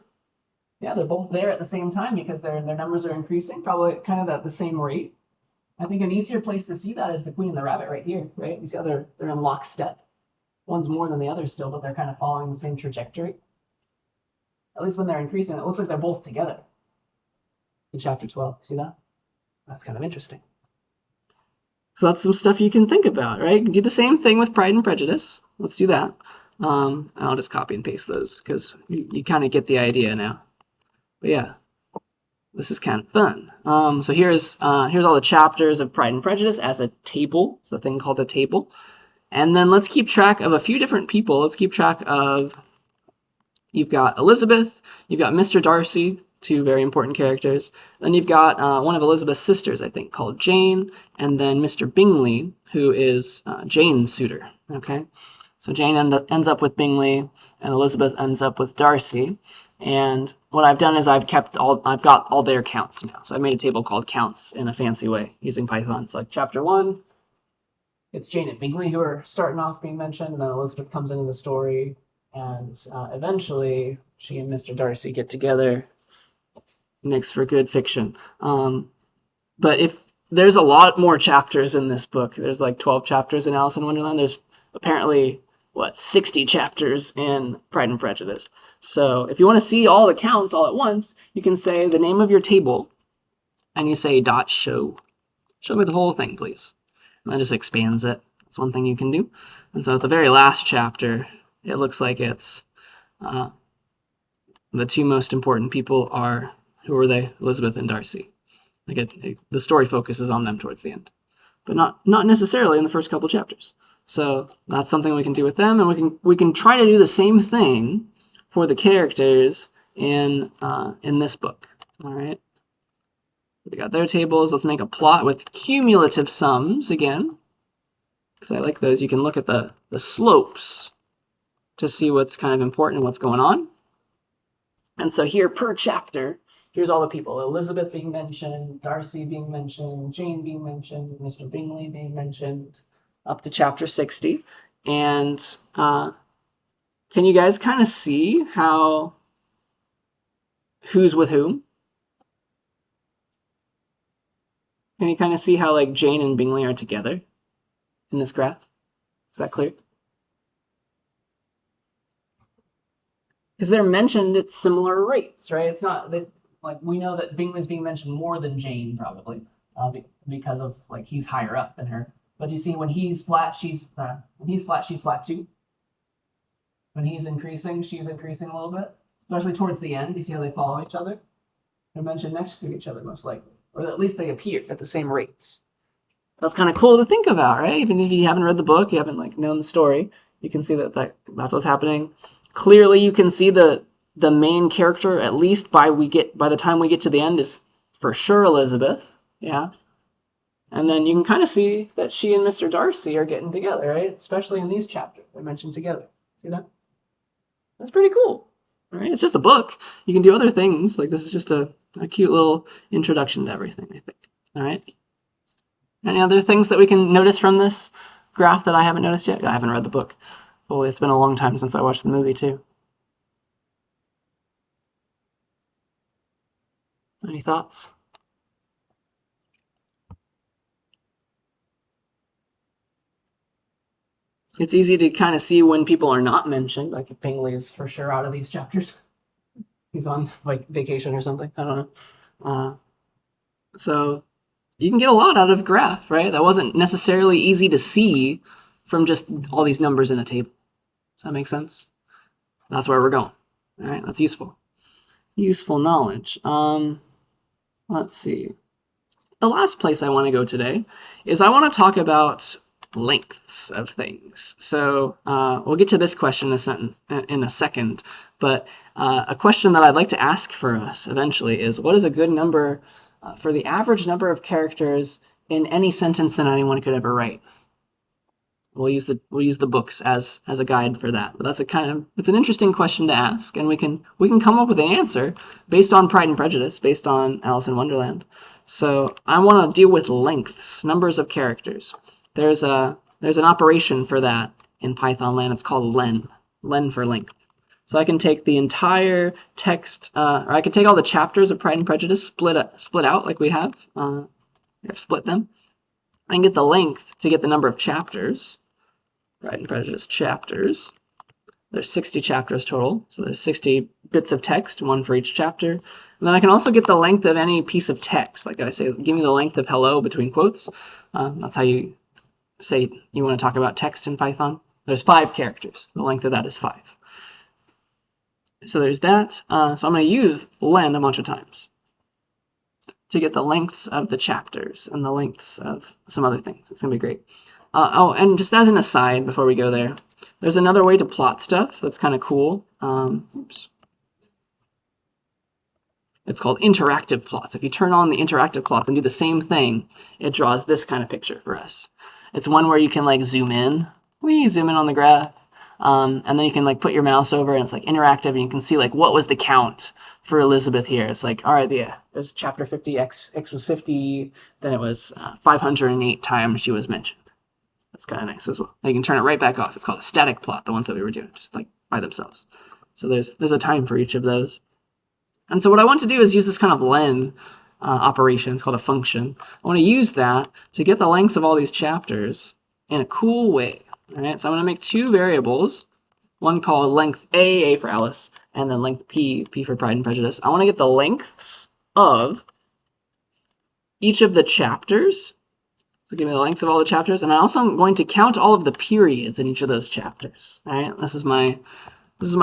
Yeah, they're both there at the same time because their numbers are increasing, probably kind of at the same rate. I think an easier place to see that is the queen and the rabbit right here, right? You see how they're in lockstep. One's more than the other still, but they're kind of following the same trajectory. At least when they're increasing, it looks like they're both together. In chapter 12, see that? That's kind of interesting. So that's some stuff you can think about, right? You can do the same thing with Pride and Prejudice. Let's do that. I'll just copy and paste those because you kind of get the idea now. But yeah, this is kind of fun. So here's all the chapters of Pride and Prejudice as a table. It's a thing called a table. And then let's keep track of a few different people. Let's keep track of, you've got Elizabeth, you've got Mr. Darcy, two very important characters. Then you've got one of Elizabeth's sisters, I think, called Jane, and then Mr. Bingley, who is Jane's suitor. Okay, so Jane ends up with Bingley, and Elizabeth ends up with Darcy. And what I've done is I've got all their counts now. So I made a table called counts in a fancy way using Python. So like chapter 1, it's Jane and Bingley who are starting off being mentioned, and then Elizabeth comes into the story, and eventually she and Mr. Darcy get together. Makes for good fiction. But if there's a lot more chapters in this book, there's like 12 chapters in Alice in Wonderland. There's apparently 60 chapters in Pride and Prejudice. So if you want to see all the counts all at once, you can say the name of your table and you say .show. Show me the whole thing, please. And that just expands it. That's one thing you can do. And so at the very last chapter, it looks like it's the two most important people are, who are they? Elizabeth and Darcy. The story focuses on them towards the end, but not necessarily in the first couple chapters. So that's something we can do with them, and we can try to do the same thing for the characters in this book. All right. We got their tables. Let's make a plot with cumulative sums again, because I like those. You can look at the slopes to see what's kind of important and what's going on. And so here per chapter, here's all the people: Elizabeth being mentioned, Darcy being mentioned, Jane being mentioned, Mr. Bingley being mentioned, up to chapter 60. And can you guys kind of see how who's with whom? Can you kind of see how like Jane and Bingley are together in this graph? Is that clear? Because they're mentioned at similar rates, right? It's not that like we know that Bingley's being mentioned more than Jane probably because of like he's higher up than her. But you see, when he's flat, she's flat too. When he's increasing, she's increasing a little bit, especially towards the end. You see how they follow each other? They're mentioned next to each other most likely, or at least they appear at the same rates. That's kind of cool to think about, right? Even if you haven't read the book, you haven't like known the story, you can see that's what's happening. Clearly, you can see the main character, at least by the time we get to the end, is for sure Elizabeth. Yeah. And then you can kind of see that she and Mr. Darcy are getting together, right? Especially in these chapters. They're mentioned together. See that? That's pretty cool. All right? It's just a book. You can do other things. Like this is just a cute little introduction to everything, I think. All right? Any other things that we can notice from this graph that I haven't noticed yet? I haven't read the book. Well, it's been a long time since I watched the movie, too. Any thoughts? It's easy to kind of see when people are not mentioned, like Bingley is for sure out of these chapters. He's on like vacation or something. I don't know. So you can get a lot out of graph, right? That wasn't necessarily easy to see from just all these numbers in a table. Does that make sense? That's where we're going. All right, that's useful. Useful knowledge. Let's see. The last place I want to go today is I want to talk about lengths of things. So we'll get to this question in a second, but a question that I'd like to ask for us eventually is, what is a good number for the average number of characters in any sentence that anyone could ever write? We'll use the books as a guide for that. But it's an interesting question to ask, and we can come up with an answer based on Pride and Prejudice, based on Alice in Wonderland. So I want to deal with lengths, numbers of characters. There's an operation for that in Python land. It's called len for length. So I can take the entire text, or I can take all the chapters of Pride and Prejudice, split out like we have. I've split them. I can get the length to get the number of chapters. Pride and Prejudice chapters. There's 60 chapters total, so there's 60 bits of text, one for each chapter. And then I can also get the length of any piece of text. Like I say, give me the length of hello between quotes. That's how you say you want to talk about text in Python. There's 5 characters. The length of that is 5. So there's that. So I'm going to use len a bunch of times to get the lengths of the chapters and the lengths of some other things. It's going to be great. And just as an aside before we go there, there's another way to plot stuff that's kind of cool. It's called interactive plots. If you turn on the interactive plots and do the same thing, it draws this kind of picture for us. It's one where you can like zoom in on the graph, and then you can like put your mouse over and it's like interactive, and you can see like what was the count for Elizabeth here. It's like, all right, yeah, there's chapter 50, X was 50, then it was 508 times she was mentioned. That's kind of nice as well. You can turn it right back off. It's called a static plot, the ones that we were doing, just like by themselves. So there's a time for each of those. And so what I want to do is use this kind of len operation. It's called a function. I want to use that to get the lengths of all these chapters in a cool way. All right, so I'm going to make 2 variables, one called length A for Alice, and then length P for Pride and Prejudice. I want to get the lengths of each of the chapters. So give me the lengths of all the chapters, and I also am going to count all of the periods in each of those chapters. All right, this is my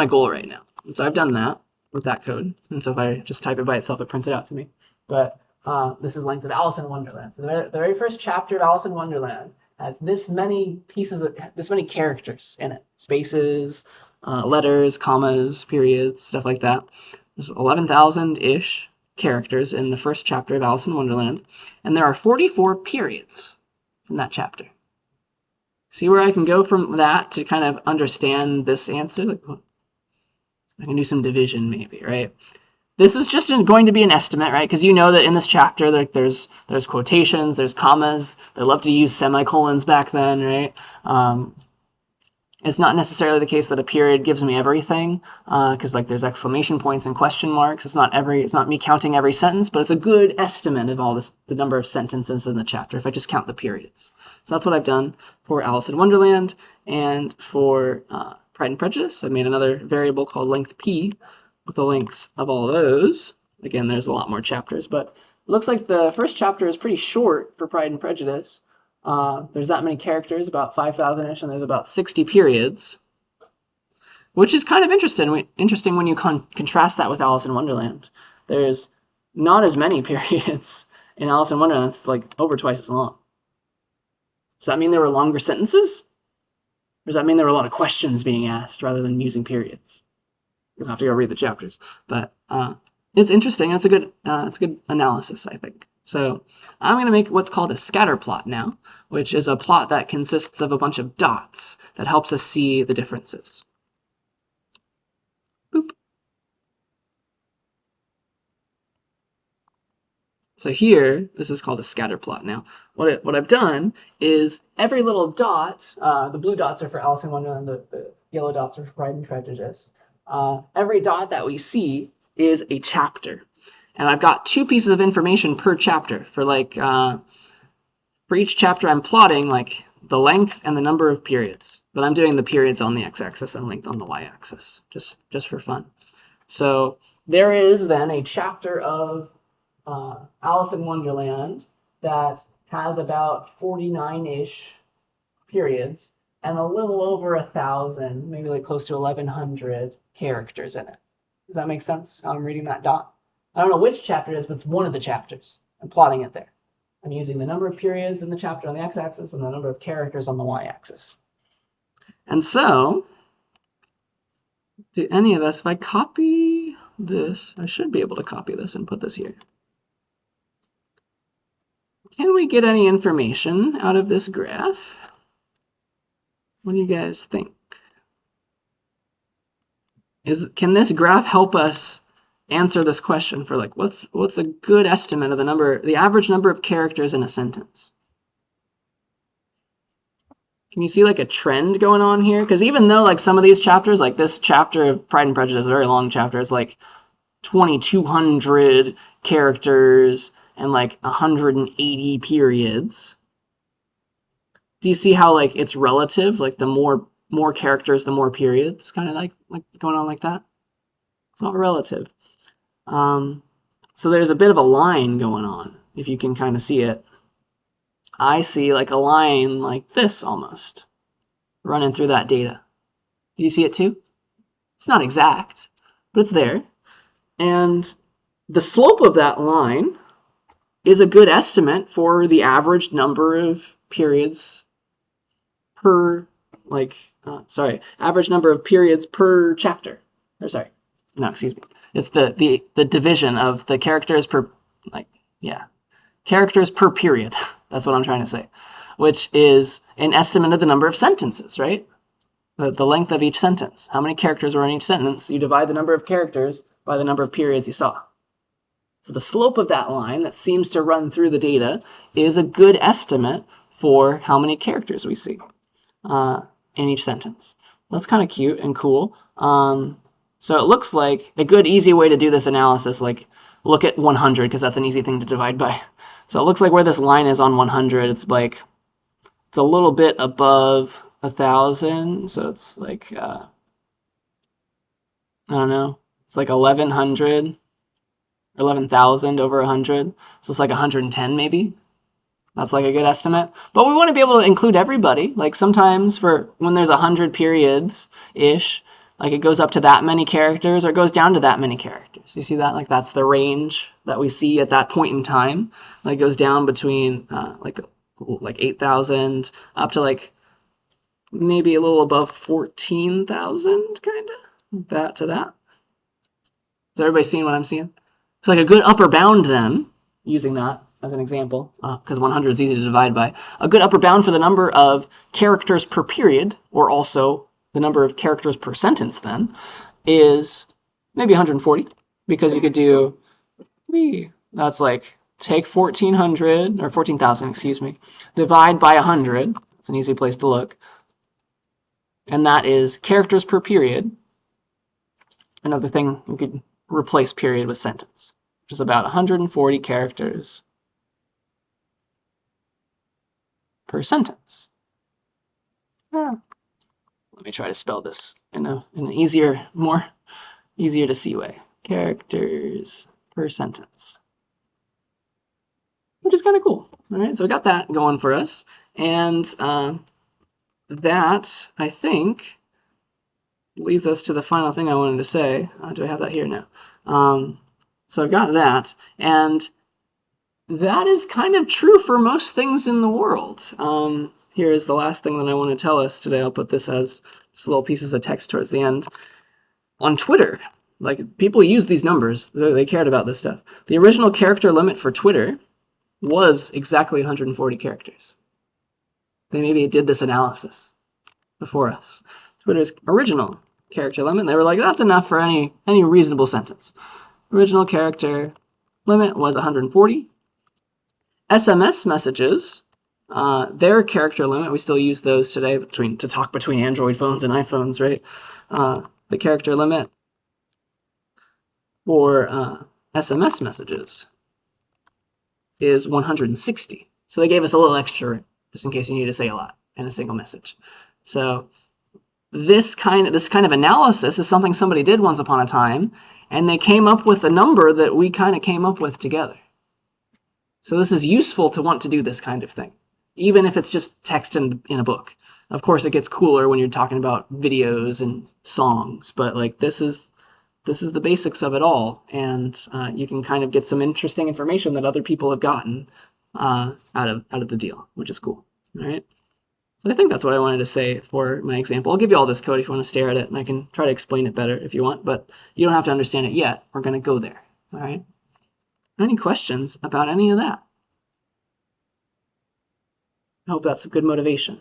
goal right now. And so I've done that with that code. And so if I just type it by itself, it prints it out to me. But this is length of Alice in Wonderland. So the very first chapter of Alice in Wonderland has this many characters in it. Spaces, letters, commas, periods, stuff like that. There's 11,000-ish characters in the first chapter of Alice in Wonderland. And there are 44 periods in that chapter. See where I can go from that to kind of understand this answer? Like, I can do some division maybe, right? this is just going to be an estimate, right? Because you know that in this chapter, there's quotations, there's commas. They love to use semicolons back then, right? It's not necessarily the case that a period gives me everything, because like there's exclamation points and question marks. It's not me counting every sentence, but it's a good estimate of all the number of sentences in the chapter if I just count the periods. So that's what I've done for Alice in Wonderland, and for Pride and Prejudice, I've made another variable called length p with the lengths of all of those. Again, there's a lot more chapters, but it looks like the first chapter is pretty short for Pride and Prejudice. There's that many characters, about 5,000-ish, and there's about 60 periods, which is kind of interesting when you contrast that with Alice in Wonderland. There's not as many periods in Alice in Wonderland. It's like over twice as long. Does that mean there were longer sentences? Or does that mean there were a lot of questions being asked rather than using periods? You'll have to go read the chapters. But it's interesting. It's a good analysis, I think. So I'm going to make what's called a scatter plot now, which is a plot that consists of a bunch of dots that helps us see the differences. Boop. So here, this is called a scatter plot now. What I've done is every little dot, the blue dots are for Alice in Wonderland, the yellow dots are for Pride and Prejudice. Every dot that we see is a chapter. And I've got 2 pieces of information per chapter. For each chapter I'm plotting like the length and the number of periods. But I'm doing the periods on the x-axis and length on the y-axis, just for fun. So there is then a chapter of Alice in Wonderland that has about 49-ish periods and a little over 1,000, maybe like close to 1,100 characters in it. Does that make sense, how I'm reading that dot? I don't know which chapter it is, but it's one of the chapters. I'm plotting it there. I'm using the number of periods in the chapter on the x-axis and the number of characters on the y-axis. And so, do any of us, if I copy this, I should be able to copy this and put this here. Can we get any information out of this graph? What do you guys think? Can this graph help us answer this question for like what's a good estimate of the average number of characters in a sentence? Can you see like a trend going on here? Because even though like some of these chapters, like this chapter of Pride and Prejudice, a very long chapter, it's like 2,200 characters and like 180 periods. Do you see how like it's relative? Like the more characters, the more periods, kind of like going on like that. It's not relative. So there's a bit of a line going on, if you can kind of see it. I see like a line like this almost running through that data. Do you see it too? It's not exact, but it's there. And the slope of that line is a good estimate for the average number of periods per, average number of periods per chapter. It's the division of the characters per, characters per period. That's what I'm trying to say, which is an estimate of the number of sentences, right? The length of each sentence. How many characters were in each sentence? You divide the number of characters by the number of periods you saw. So the slope of that line that seems to run through the data is a good estimate for how many characters we see in each sentence. That's kind of cute and cool. So it looks like a good, easy way to do this analysis, like look at 100, because that's an easy thing to divide by. So it looks like where this line is on 100, it's a little bit above 1,000. So it's like, I don't know, it's like 1,100, 11,000 over 100. So it's like 110 maybe. That's like a good estimate. But we want to be able to include everybody. Like sometimes for when there's 100 periods-ish, like it goes up to that many characters or it goes down to that many characters. You see that? Like that's the range that we see at that point in time. Like it goes down between like 8,000 up to like maybe a little above 14,000, kind of. That to that. Is everybody seeing what I'm seeing? It's like a good upper bound then, using that as an example, because 100 is easy to divide by. A good upper bound for the number of characters per period, or also the number of characters per sentence then, is maybe 140, because you could do, that's like take 1400 or 14,000, excuse me, divide by 100. It's an easy place to look. And that is characters per period. Another thing, you could replace period with sentence, which is about 140 characters per sentence. Yeah. Let me try to spell this in an easier, more easier to see way. Characters per sentence, which is kind of cool. All right, so we got that going for us. And that, I think, leads us to the final thing I wanted to say. Do I have that here now? So I've got that. And that is kind of true for most things in the world. Here is the last thing that I want to tell us today. I'll put this as just little pieces of text towards the end. On Twitter, like, people use these numbers. They cared about this stuff. The original character limit for Twitter was exactly 140 characters. They maybe did this analysis before us. Twitter's original character limit, they were like, that's enough for any reasonable sentence. Original character limit was 140. SMS messages, their character limit, we still use those today to talk between Android phones and iPhones, right? The character limit for SMS messages is 160. So they gave us a little extra just in case you need to say a lot in a single message. So this kind of analysis is something somebody did once upon a time, and they came up with a number that we kind of came up with together. So this is useful to want to do this kind of thing, even if it's just text in a book. Of course, it gets cooler when you're talking about videos and songs, but like this is the basics of it all, and you can kind of get some interesting information that other people have gotten out of the deal, which is cool. All right. So I think that's what I wanted to say for my example. I'll give you all this code if you want to stare at it, and I can try to explain it better if you want, but you don't have to understand it yet. We're going to go there. All right. Any questions about any of that? I hope that's a good motivation.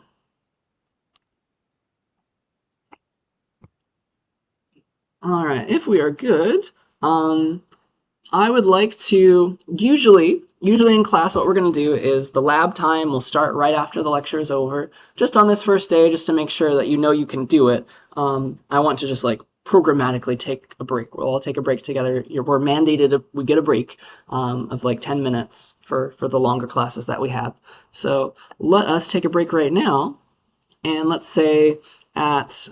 All right, if we are good, I would like to, usually in class, what we're going to do is the lab time will start right after the lecture is over. Just on this first day, just to make sure that you know you can do it, I want to just like programmatically take a break. We'll all take a break together. We're mandated, we get a break of like 10 minutes for the longer classes that we have. So let us take a break right now, and let's say at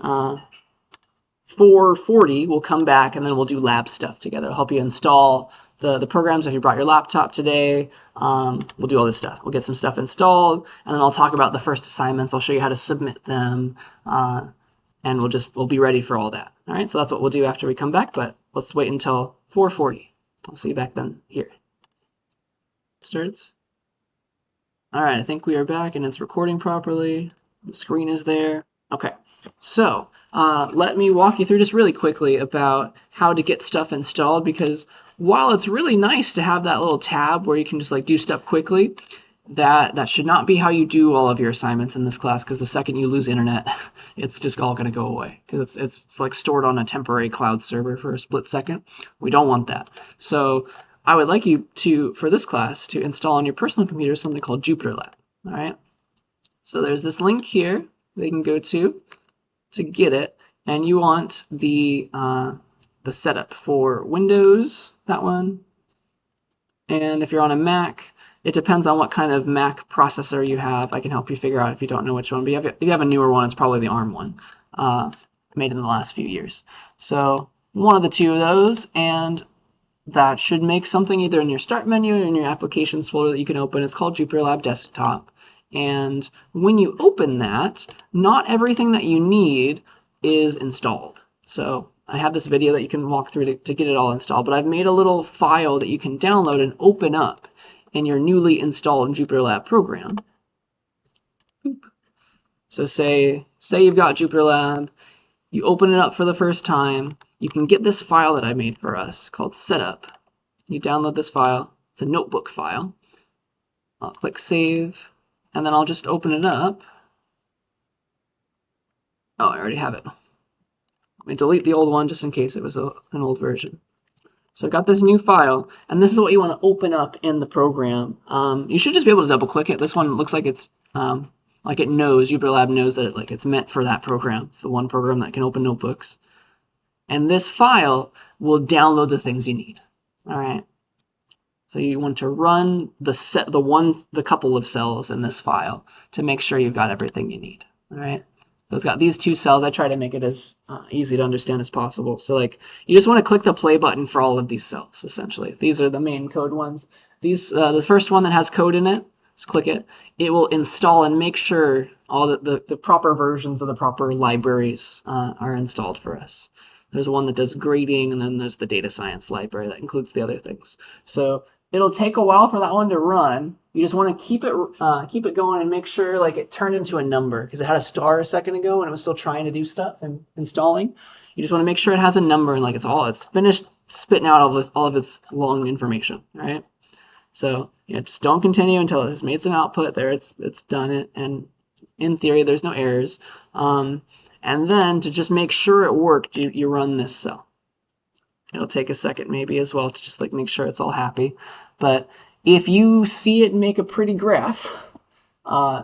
4:40 we'll come back, and then we'll do lab stuff together. I'll help you install the programs if you brought your laptop today. We'll do all this stuff. We'll get some stuff installed, and then I'll talk about the first assignments. I'll show you how to submit them, and we'll be ready for all that. All right, so that's what we'll do after we come back, but let's wait until 4:40. I'll see you back then. Here. Starts. All right, I think we are back, and it's recording properly. The screen is there. Okay, so let me walk you through just really quickly about how to get stuff installed, because while it's really nice to have that little tab where you can just like do stuff quickly, that should not be how you do all of your assignments in this class, because the second you lose internet, it's just all going to go away, because it's like stored on a temporary cloud server for a split second. We don't want that. So I would like you to, for this class, to install on your personal computer something called JupyterLab. All right. So there's this link here that you can go to get it, and you want the setup for Windows, that one. And if you're on a Mac, it depends on what kind of Mac processor you have. I can help you figure out if you don't know which one. But if you have a newer one, it's probably the ARM one, made in the last few years. So one of the two of those, and that should make something either in your Start menu or in your Applications folder that you can open. It's called JupyterLab Desktop. And when you open that, not everything that you need is installed. So I have this video that you can walk through to get it all installed, but I've made a little file that you can download and open up in your newly installed JupyterLab program. So say you've got JupyterLab, you open it up for the first time, you can get this file that I made for us called setup. You download this file, it's a notebook file. I'll click save, and then I'll just open it up. Oh, I already have it. Let me delete the old one just in case it was an old version. So I've got this new file, and this is what you want to open up in the program. You should just be able to double click it. This one looks like it's like it knows, Jupyter Lab knows that it's meant for that program. It's the one program that can open notebooks. And this file will download the things you need. All right. So you want to run the couple of cells in this file to make sure you've got everything you need. All right. So it's got these 2 cells. I try to make it as easy to understand as possible. So like you just want to click the play button for all of these cells. Essentially, these are the main code ones. These the first one that has code in it. Just click it. It will install and make sure all the proper versions of the proper libraries are installed for us. There's one that does grading, and then there's the data science library that includes the other things. So it'll take a while for that one to run. You just want to keep it going and make sure like it turned into a number, because it had a star a second ago and it was still trying to do stuff and installing. You just want to make sure it has a number and like it's finished spitting out all of its long information, right? So just don't continue until it has made some output. There, it's done it, and in theory, there's no errors. And then to just make sure it worked, you run this cell. It'll take a second maybe as well to just like make sure it's all happy. But if you see it make a pretty graph,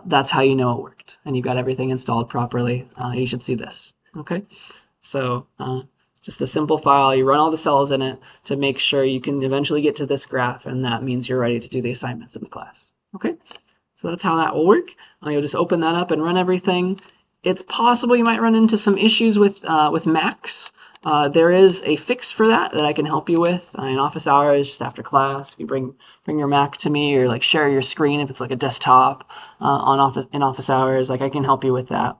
that's how you know it worked, and you've got everything installed properly. You should see this. Okay, so just a simple file. You run all the cells in it to make sure you can eventually get to this graph, and that means you're ready to do the assignments in the class. Okay, so that's how that will work. You'll just open that up and run everything. It's possible you might run into some issues with Macs. There is a fix for that I can help you with in office hours, just after class. If you bring your Mac to me, or like share your screen if it's like a desktop in office hours, like I can help you with that.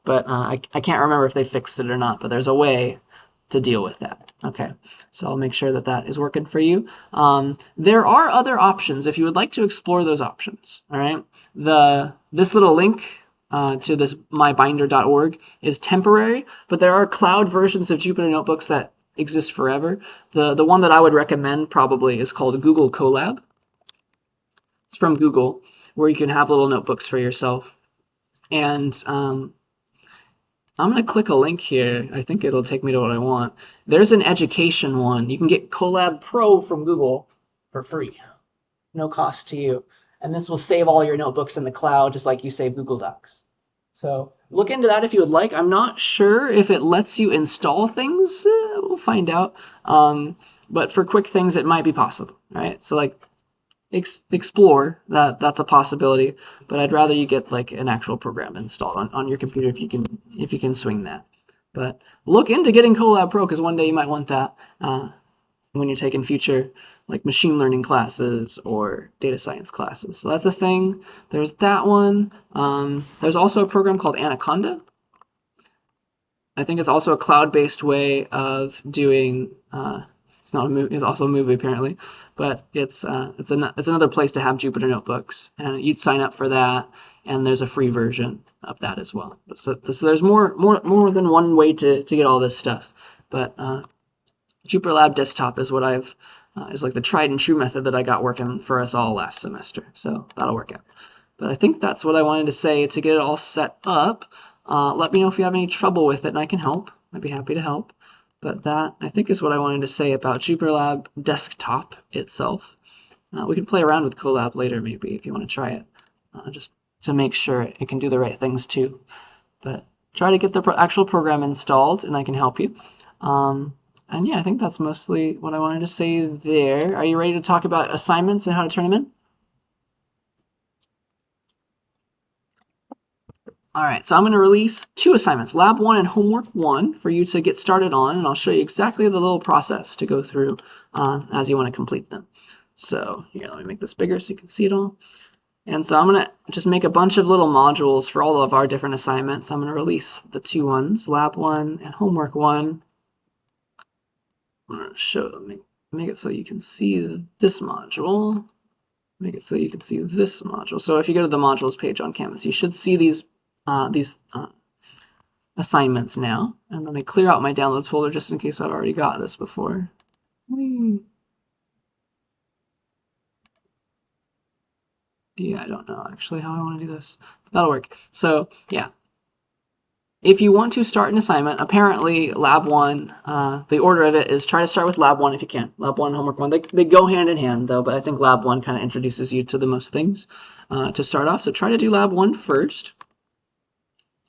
But I can't remember if they fixed it or not. But there's a way to deal with that. Okay, so I'll make sure that is working for you. There are other options if you would like to explore those options. All right, this little link to this mybinder.org is temporary, but there are cloud versions of Jupyter Notebooks that exist forever. The one that I would recommend probably is called Google Colab. It's from Google, where you can have little notebooks for yourself. And I'm going to click a link here. I think it'll take me to what I want. There's an education one. You can get Colab Pro from Google for free. No cost to you. And this will save all your notebooks in the cloud, just like you save Google Docs. So look into that if you would like. I'm not sure if it lets you install things. We'll find out. But for quick things, it might be possible, right? So like explore that's a possibility, but I'd rather you get like an actual program installed on your computer if you can swing that. But look into getting Colab Pro, because one day you might want that when you're taking future like machine learning classes or data science classes. So that's a thing. There's that one. There's also a program called Anaconda. I think it's also a cloud-based way of doing. It's not a movie. It's also a movie apparently, but it's another place to have Jupyter notebooks, and you'd sign up for that, and there's a free version of that as well. So there's more than one way to get all this stuff, but Jupyter Lab Desktop is what is like the tried and true method that I got working for us all last semester. So that'll work out. But I think that's what I wanted to say to get it all set up. Let me know if you have any trouble with it, and I can help. I'd be happy to help. But that, I think, is what I wanted to say about Jupyter Lab Desktop itself. We can play around with Colab later, maybe, if you want to try it, just to make sure it can do the right things too. But try to get the actual program installed, and I can help you. And yeah, I think that's mostly what I wanted to say there. Are you ready to talk about assignments and how to turn them in? All right, so I'm going to release 2 assignments, Lab 1 and Homework 1, for you to get started on, and I'll show you exactly the little process to go through as you want to complete them. So here, let me make this bigger so you can see it all. And so I'm going to just make a bunch of little modules for all of our different assignments. I'm going to release the 2 ones, Lab 1 and Homework 1. I'm going to make it so you can see this module. Make it so you can see this module. So if you go to the modules page on Canvas, you should see these assignments now. And let me clear out my downloads folder just in case I've already got this before. Yeah, I don't know actually how I want to do this. That'll work. So yeah, if you want to start an assignment, apparently Lab 1, the order of it is try to start with Lab 1 if you can. Lab 1, Homework 1. They go hand in hand, though, but I think Lab 1 kind of introduces you to the most things to start off. So try to do Lab 1 first.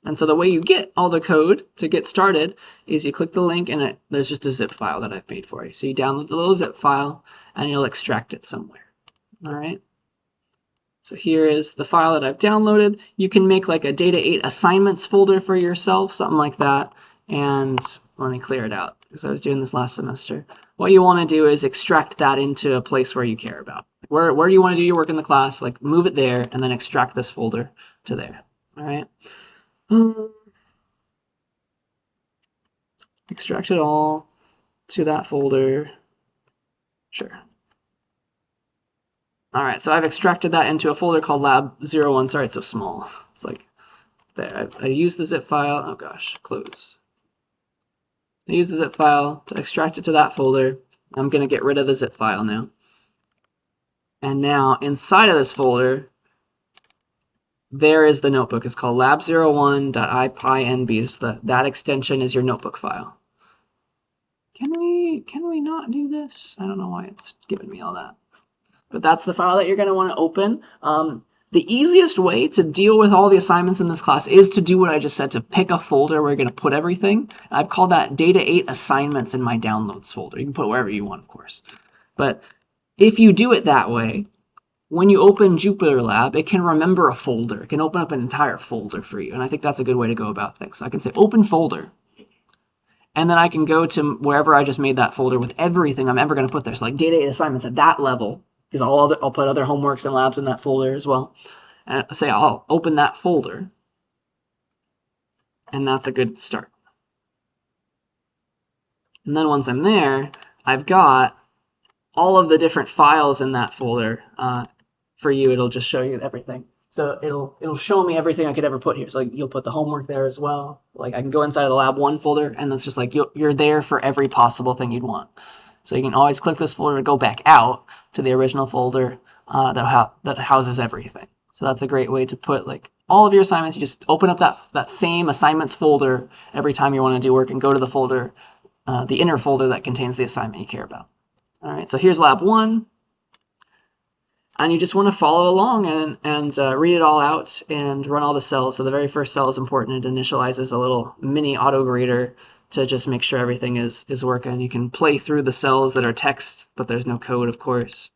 And so the way you get all the code to get started is you click the link, and there's just a zip file that I've made for you. So you download the little zip file, and you'll extract it somewhere. All right. So here is the file that I've downloaded. You can make like a Data 8 assignments folder for yourself, something like that. And let me clear it out because I was doing this last semester. What you want to do is extract that into a place where you care about. Where do you want to do your work in the class? Like move it there and then extract this folder to there. All right. Extract it all to that folder. Sure. All right, so I've extracted that into a folder called lab01. Sorry, it's so small. It's like there. I use the zip file. Oh gosh, close. I use the zip file to extract it to that folder. I'm going to get rid of the zip file now. And now inside of this folder, there is the notebook. It's called lab01.ipynb. So that extension is your notebook file. Can we not do this? I don't know why it's giving me all that. But that's the file that you're going to want to open. The easiest way to deal with all the assignments in this class is to do what I just said, to pick a folder where you're going to put everything. I've called that Data 8 assignments in my downloads folder. You can put wherever you want, of course. But if you do it that way, when you open Jupyter Lab, it can remember a folder. It can open up an entire folder for you. And I think that's a good way to go about things. So I can say open folder. And then I can go to wherever I just made that folder with everything I'm ever going to put there. So like Data 8 assignments at that level. Because I'll put other homeworks and labs in that folder as well. And say I'll open that folder. And that's a good start. And then once I'm there, I've got all of the different files in that folder. For you, it'll just show you everything. So it'll show me everything I could ever put here. So like you'll put the homework there as well. Like I can go inside of the lab 1 folder, and that's just like you're there for every possible thing you'd want. So you can always click this folder to go back out to the original folder that houses everything. So that's a great way to put like all of your assignments. You just open up that same assignments folder every time you want to do work and go to the folder, the inner folder that contains the assignment you care about. All right, so here's lab 1. And you just want to follow along and read it all out and run all the cells. So the very first cell is important. It initializes a little mini autograder to just make sure everything is working. You can play through the cells that are text, but there's no code, of course.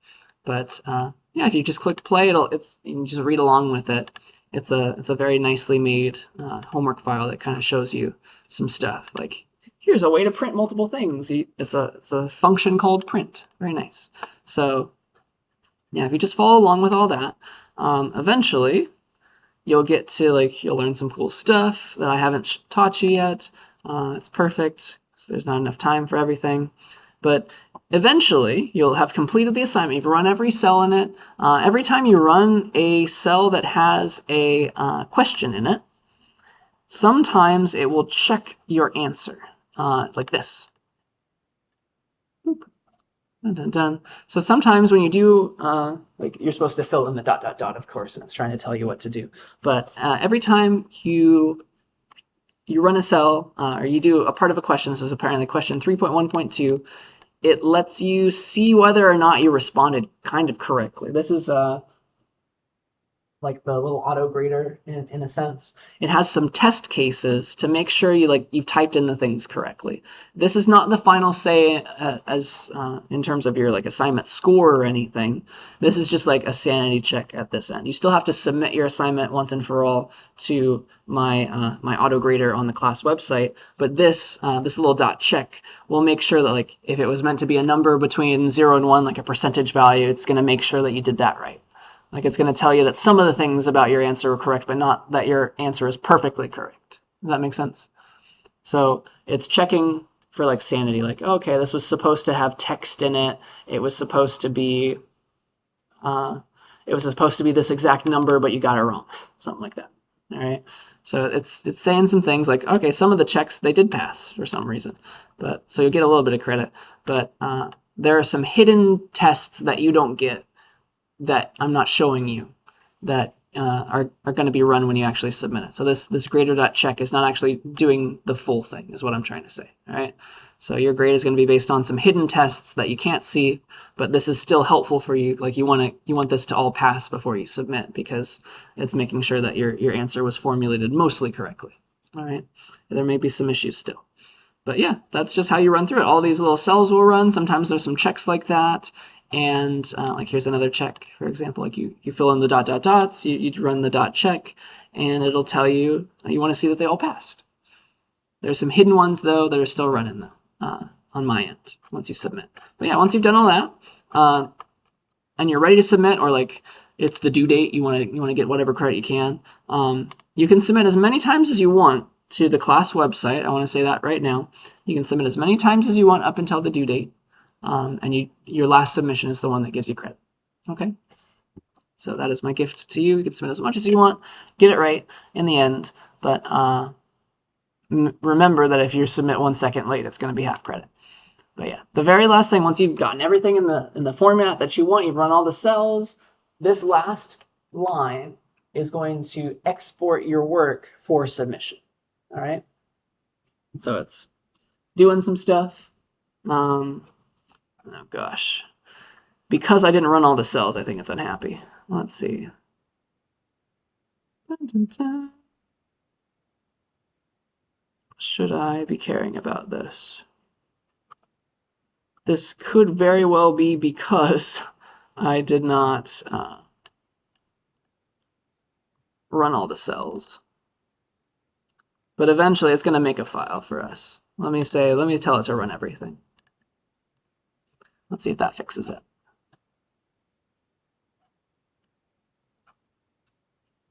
But yeah, if you just click play, you can just read along with it. It's a very nicely made homework file that kind of shows you some stuff. Like here's a way to print multiple things. It's a function called print. Very nice. So yeah, if you just follow along with all that, eventually you'll get to you'll learn some cool stuff that I haven't taught you yet. It's perfect because there's not enough time for everything. But eventually you'll have completed the assignment. You've run every cell in it. Every time you run a cell that has a question in it, sometimes it will check your answer like this. Dun, dun, dun. So sometimes when you do, you're supposed to fill in the ... of course, and it's trying to tell you what to do. But every time you run a cell or you do a part of a question, this is apparently question 3.1.2, it lets you see whether or not you responded kind of correctly. This is like the little auto grader in a sense. It has some test cases to make sure you've typed in the things correctly. This is not the final say as in terms of your assignment score or anything. This is just like a sanity check at this end. You still have to submit your assignment once and for all to my my auto grader on the class website, but this little dot check will make sure that if it was meant to be a number between 0 and 1, like a percentage value, it's going to make sure that you did that right. It's going to tell you that some of the things about your answer were correct, but not that your answer is perfectly correct. Does that make sense? So it's checking for sanity, okay, this was supposed to have text in it. It was supposed to be this exact number, but you got it wrong. Something like that. All right. So it's saying some things like, okay, some of the checks they did pass for some reason, but so you'll get a little bit of credit. But there are some hidden tests that you don't get, that I'm not showing you, that are going to be run when you actually submit it. So this grader.check is not actually doing the full thing, is what I'm trying to say. All right. So your grade is going to be based on some hidden tests that you can't see, but this is still helpful for you. Like you want this to all pass before you submit, because it's making sure that your answer was formulated mostly correctly. All right. There may be some issues still. But yeah, that's just how you run through it. All these little cells will run. Sometimes there's some checks like that. And like here's another check, for example, like you fill in the dot dot dots, you run the dot check, and it'll tell you you want to see that they all passed. There's some hidden ones though that are still running though on my end once you submit. But yeah, once you've done all that and you're ready to submit, or like it's the due date, you want to get whatever credit you can. You can submit as many times as you want to the class website. I want to say that right now. You can submit as many times as you want up until the due date. And your last submission is the one that gives you credit. Okay? So that is my gift to you. You can submit as much as you want, get it right in the end, but remember that if you submit 1 second late, it's going to be half credit. But yeah, the very last thing, once you've gotten everything in the format that you want, you've run all the cells, this last line is going to export your work for submission. All right? So it's doing some stuff. Oh gosh. Because I didn't run all the cells, I think it's unhappy. Let's see. Should I be caring about this? This could very well be because I did not run all the cells. But eventually it's going to make a file for us. Let me tell it to run everything. Let's see if that fixes it.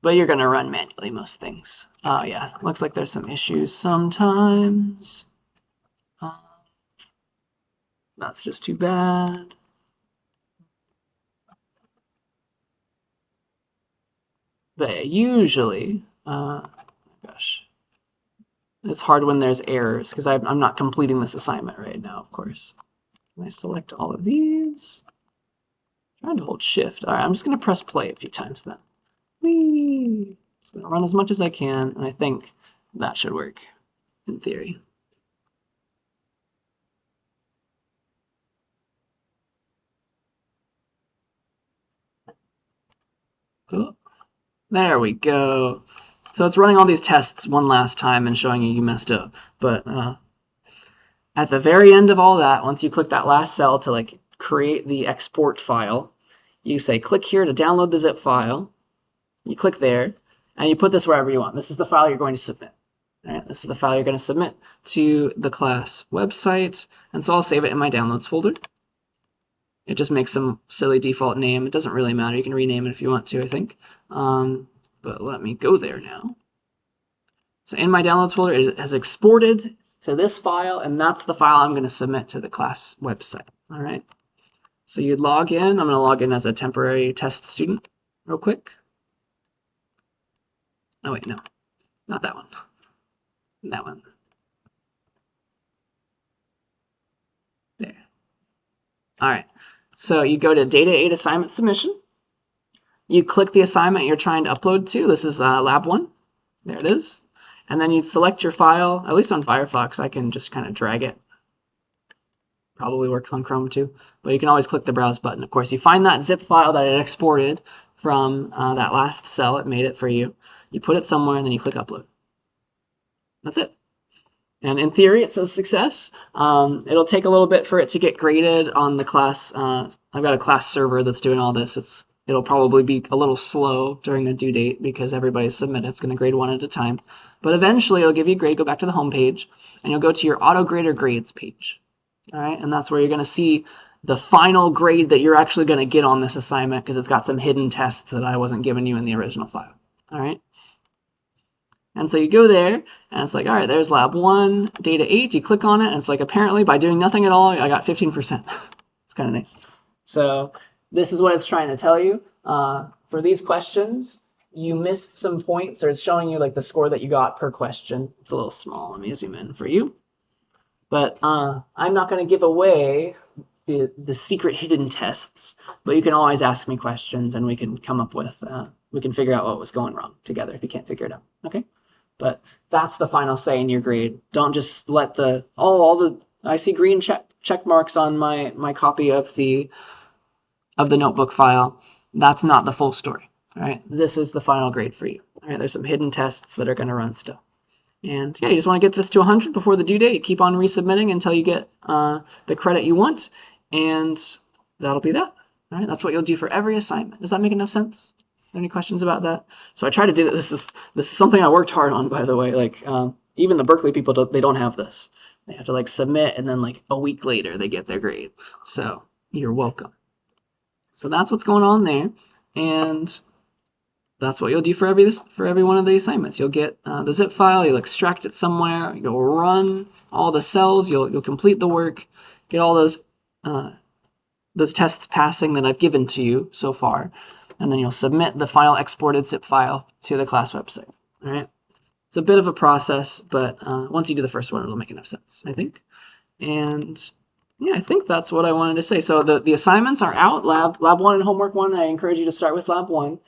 But you're going to run manually most things. Oh yeah, looks like there's some issues sometimes. That's just too bad. But usually, gosh, it's hard when there's errors because I'm not completing this assignment right now, of course. Can I select all of these? I'm trying to hold shift. All right, I'm just going to press play a few times then. Whee! Just going to run as much as I can, and I think that should work in theory. Oh, there we go. So it's running all these tests one last time and showing you messed up. But at the very end of all that, once you click that last cell to like create the export file, you say click here to download the zip file. You click there, and you put this wherever you want. This is the file you're going to submit. All right, this is the file you're going to submit to the class website. And so I'll save it in my downloads folder. It just makes some silly default name. It doesn't really matter. You can rename it if you want to, I think. But let me go there now. So in my downloads folder, it has exported to this file, and that's the file I'm going to submit to the class website. All right. So you'd log in. I'm going to log in as a temporary test student real quick. Oh, wait, no. Not that one. That one. There. All right. So you go to Data 8 Assignment Submission. You click the assignment you're trying to upload to. This is Lab 1. There it is. And then you select your file. At least on Firefox, I can just kind of drag it. Probably works on Chrome too. But you can always click the Browse button. Of course, you find that zip file that it exported from that last cell. It made it for you. You put it somewhere, and then you click Upload. That's it. And in theory, it says success. It'll take a little bit for it to get graded on the class. I've got a class server that's doing all this. It'll probably be a little slow during the due date because everybody's submitted. It's going to grade one at a time. But eventually, it'll give you a grade. Go back to the home page, and you'll go to your Auto Grader Grades page. All right, and that's where you're going to see the final grade that you're actually going to get on this assignment because it's got some hidden tests that I wasn't giving you in the original file. All right. And so you go there, and it's like, all right, there's Lab 1, Data 8. You click on it, and it's like, apparently, by doing nothing at all, I got 15%. It's kind of nice. So this is what it's trying to tell you. For these questions, you missed some points, or it's showing you like the score that you got per question. It's a little small. Let me zoom in for you. But I'm not going to give away the secret hidden tests, but you can always ask me questions and we can come up with we can figure out what was going wrong together if you can't figure it out. Okay, but that's the final say in your grade. Don't just let the all the I see green check marks on my copy of the notebook file. That's not the full story. All right, this is the final grade for you. All right, there's some hidden tests that are going to run still. And yeah, you just want to get this to 100 before the due date. Keep on resubmitting until you get the credit you want, and that'll be that. All right, that's what you'll do for every assignment. Does that make enough sense? Any questions about that? So I try to do that. This is something I worked hard on, by the way. Like even the Berkeley people, they don't have this. They have to like submit, and then like a week later they get their grade. So you're welcome. So that's what's going on there, and that's what you'll do for every one of the assignments. You'll get the zip file, you'll extract it somewhere, you'll run all the cells, you'll complete the work, get all those tests passing that I've given to you so far, and then you'll submit the final exported zip file to the class website. All right, it's a bit of a process, but once you do the first one, it'll make enough sense, I think. And yeah, I think that's what I wanted to say. So the assignments are out. Lab 1 and homework 1. I encourage you to start with lab 1.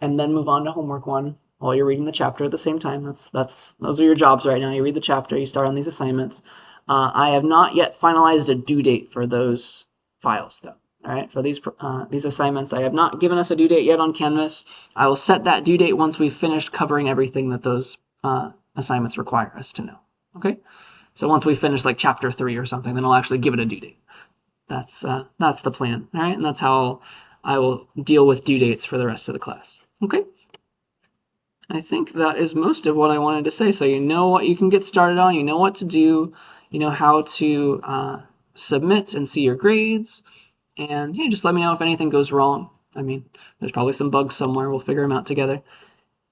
And then move on to homework 1 while you're reading the chapter at the same time. Those are your jobs right now. You read the chapter, you start on these assignments. I have not yet finalized a due date for those files, though. All right, for these assignments, I have not given us a due date yet on Canvas. I will set that due date once we've finished covering everything that those assignments require us to know. Okay, so once we finish like chapter 3 or something, then I'll actually give it a due date. That's the plan. All right, and that's how I will deal with due dates for the rest of the class. Okay. I think that is most of what I wanted to say. So you know what you can get started on, you know what to do, you know how to submit and see your grades, and yeah, just let me know if anything goes wrong. I mean, there's probably some bugs somewhere. We'll figure them out together.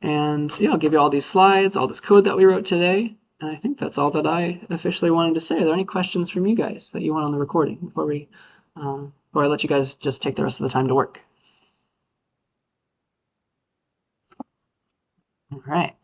And yeah, I'll give you all these slides, all this code that we wrote today, and I think that's all that I officially wanted to say. Are there any questions from you guys that you want on the recording before I let you guys just take the rest of the time to work? All right.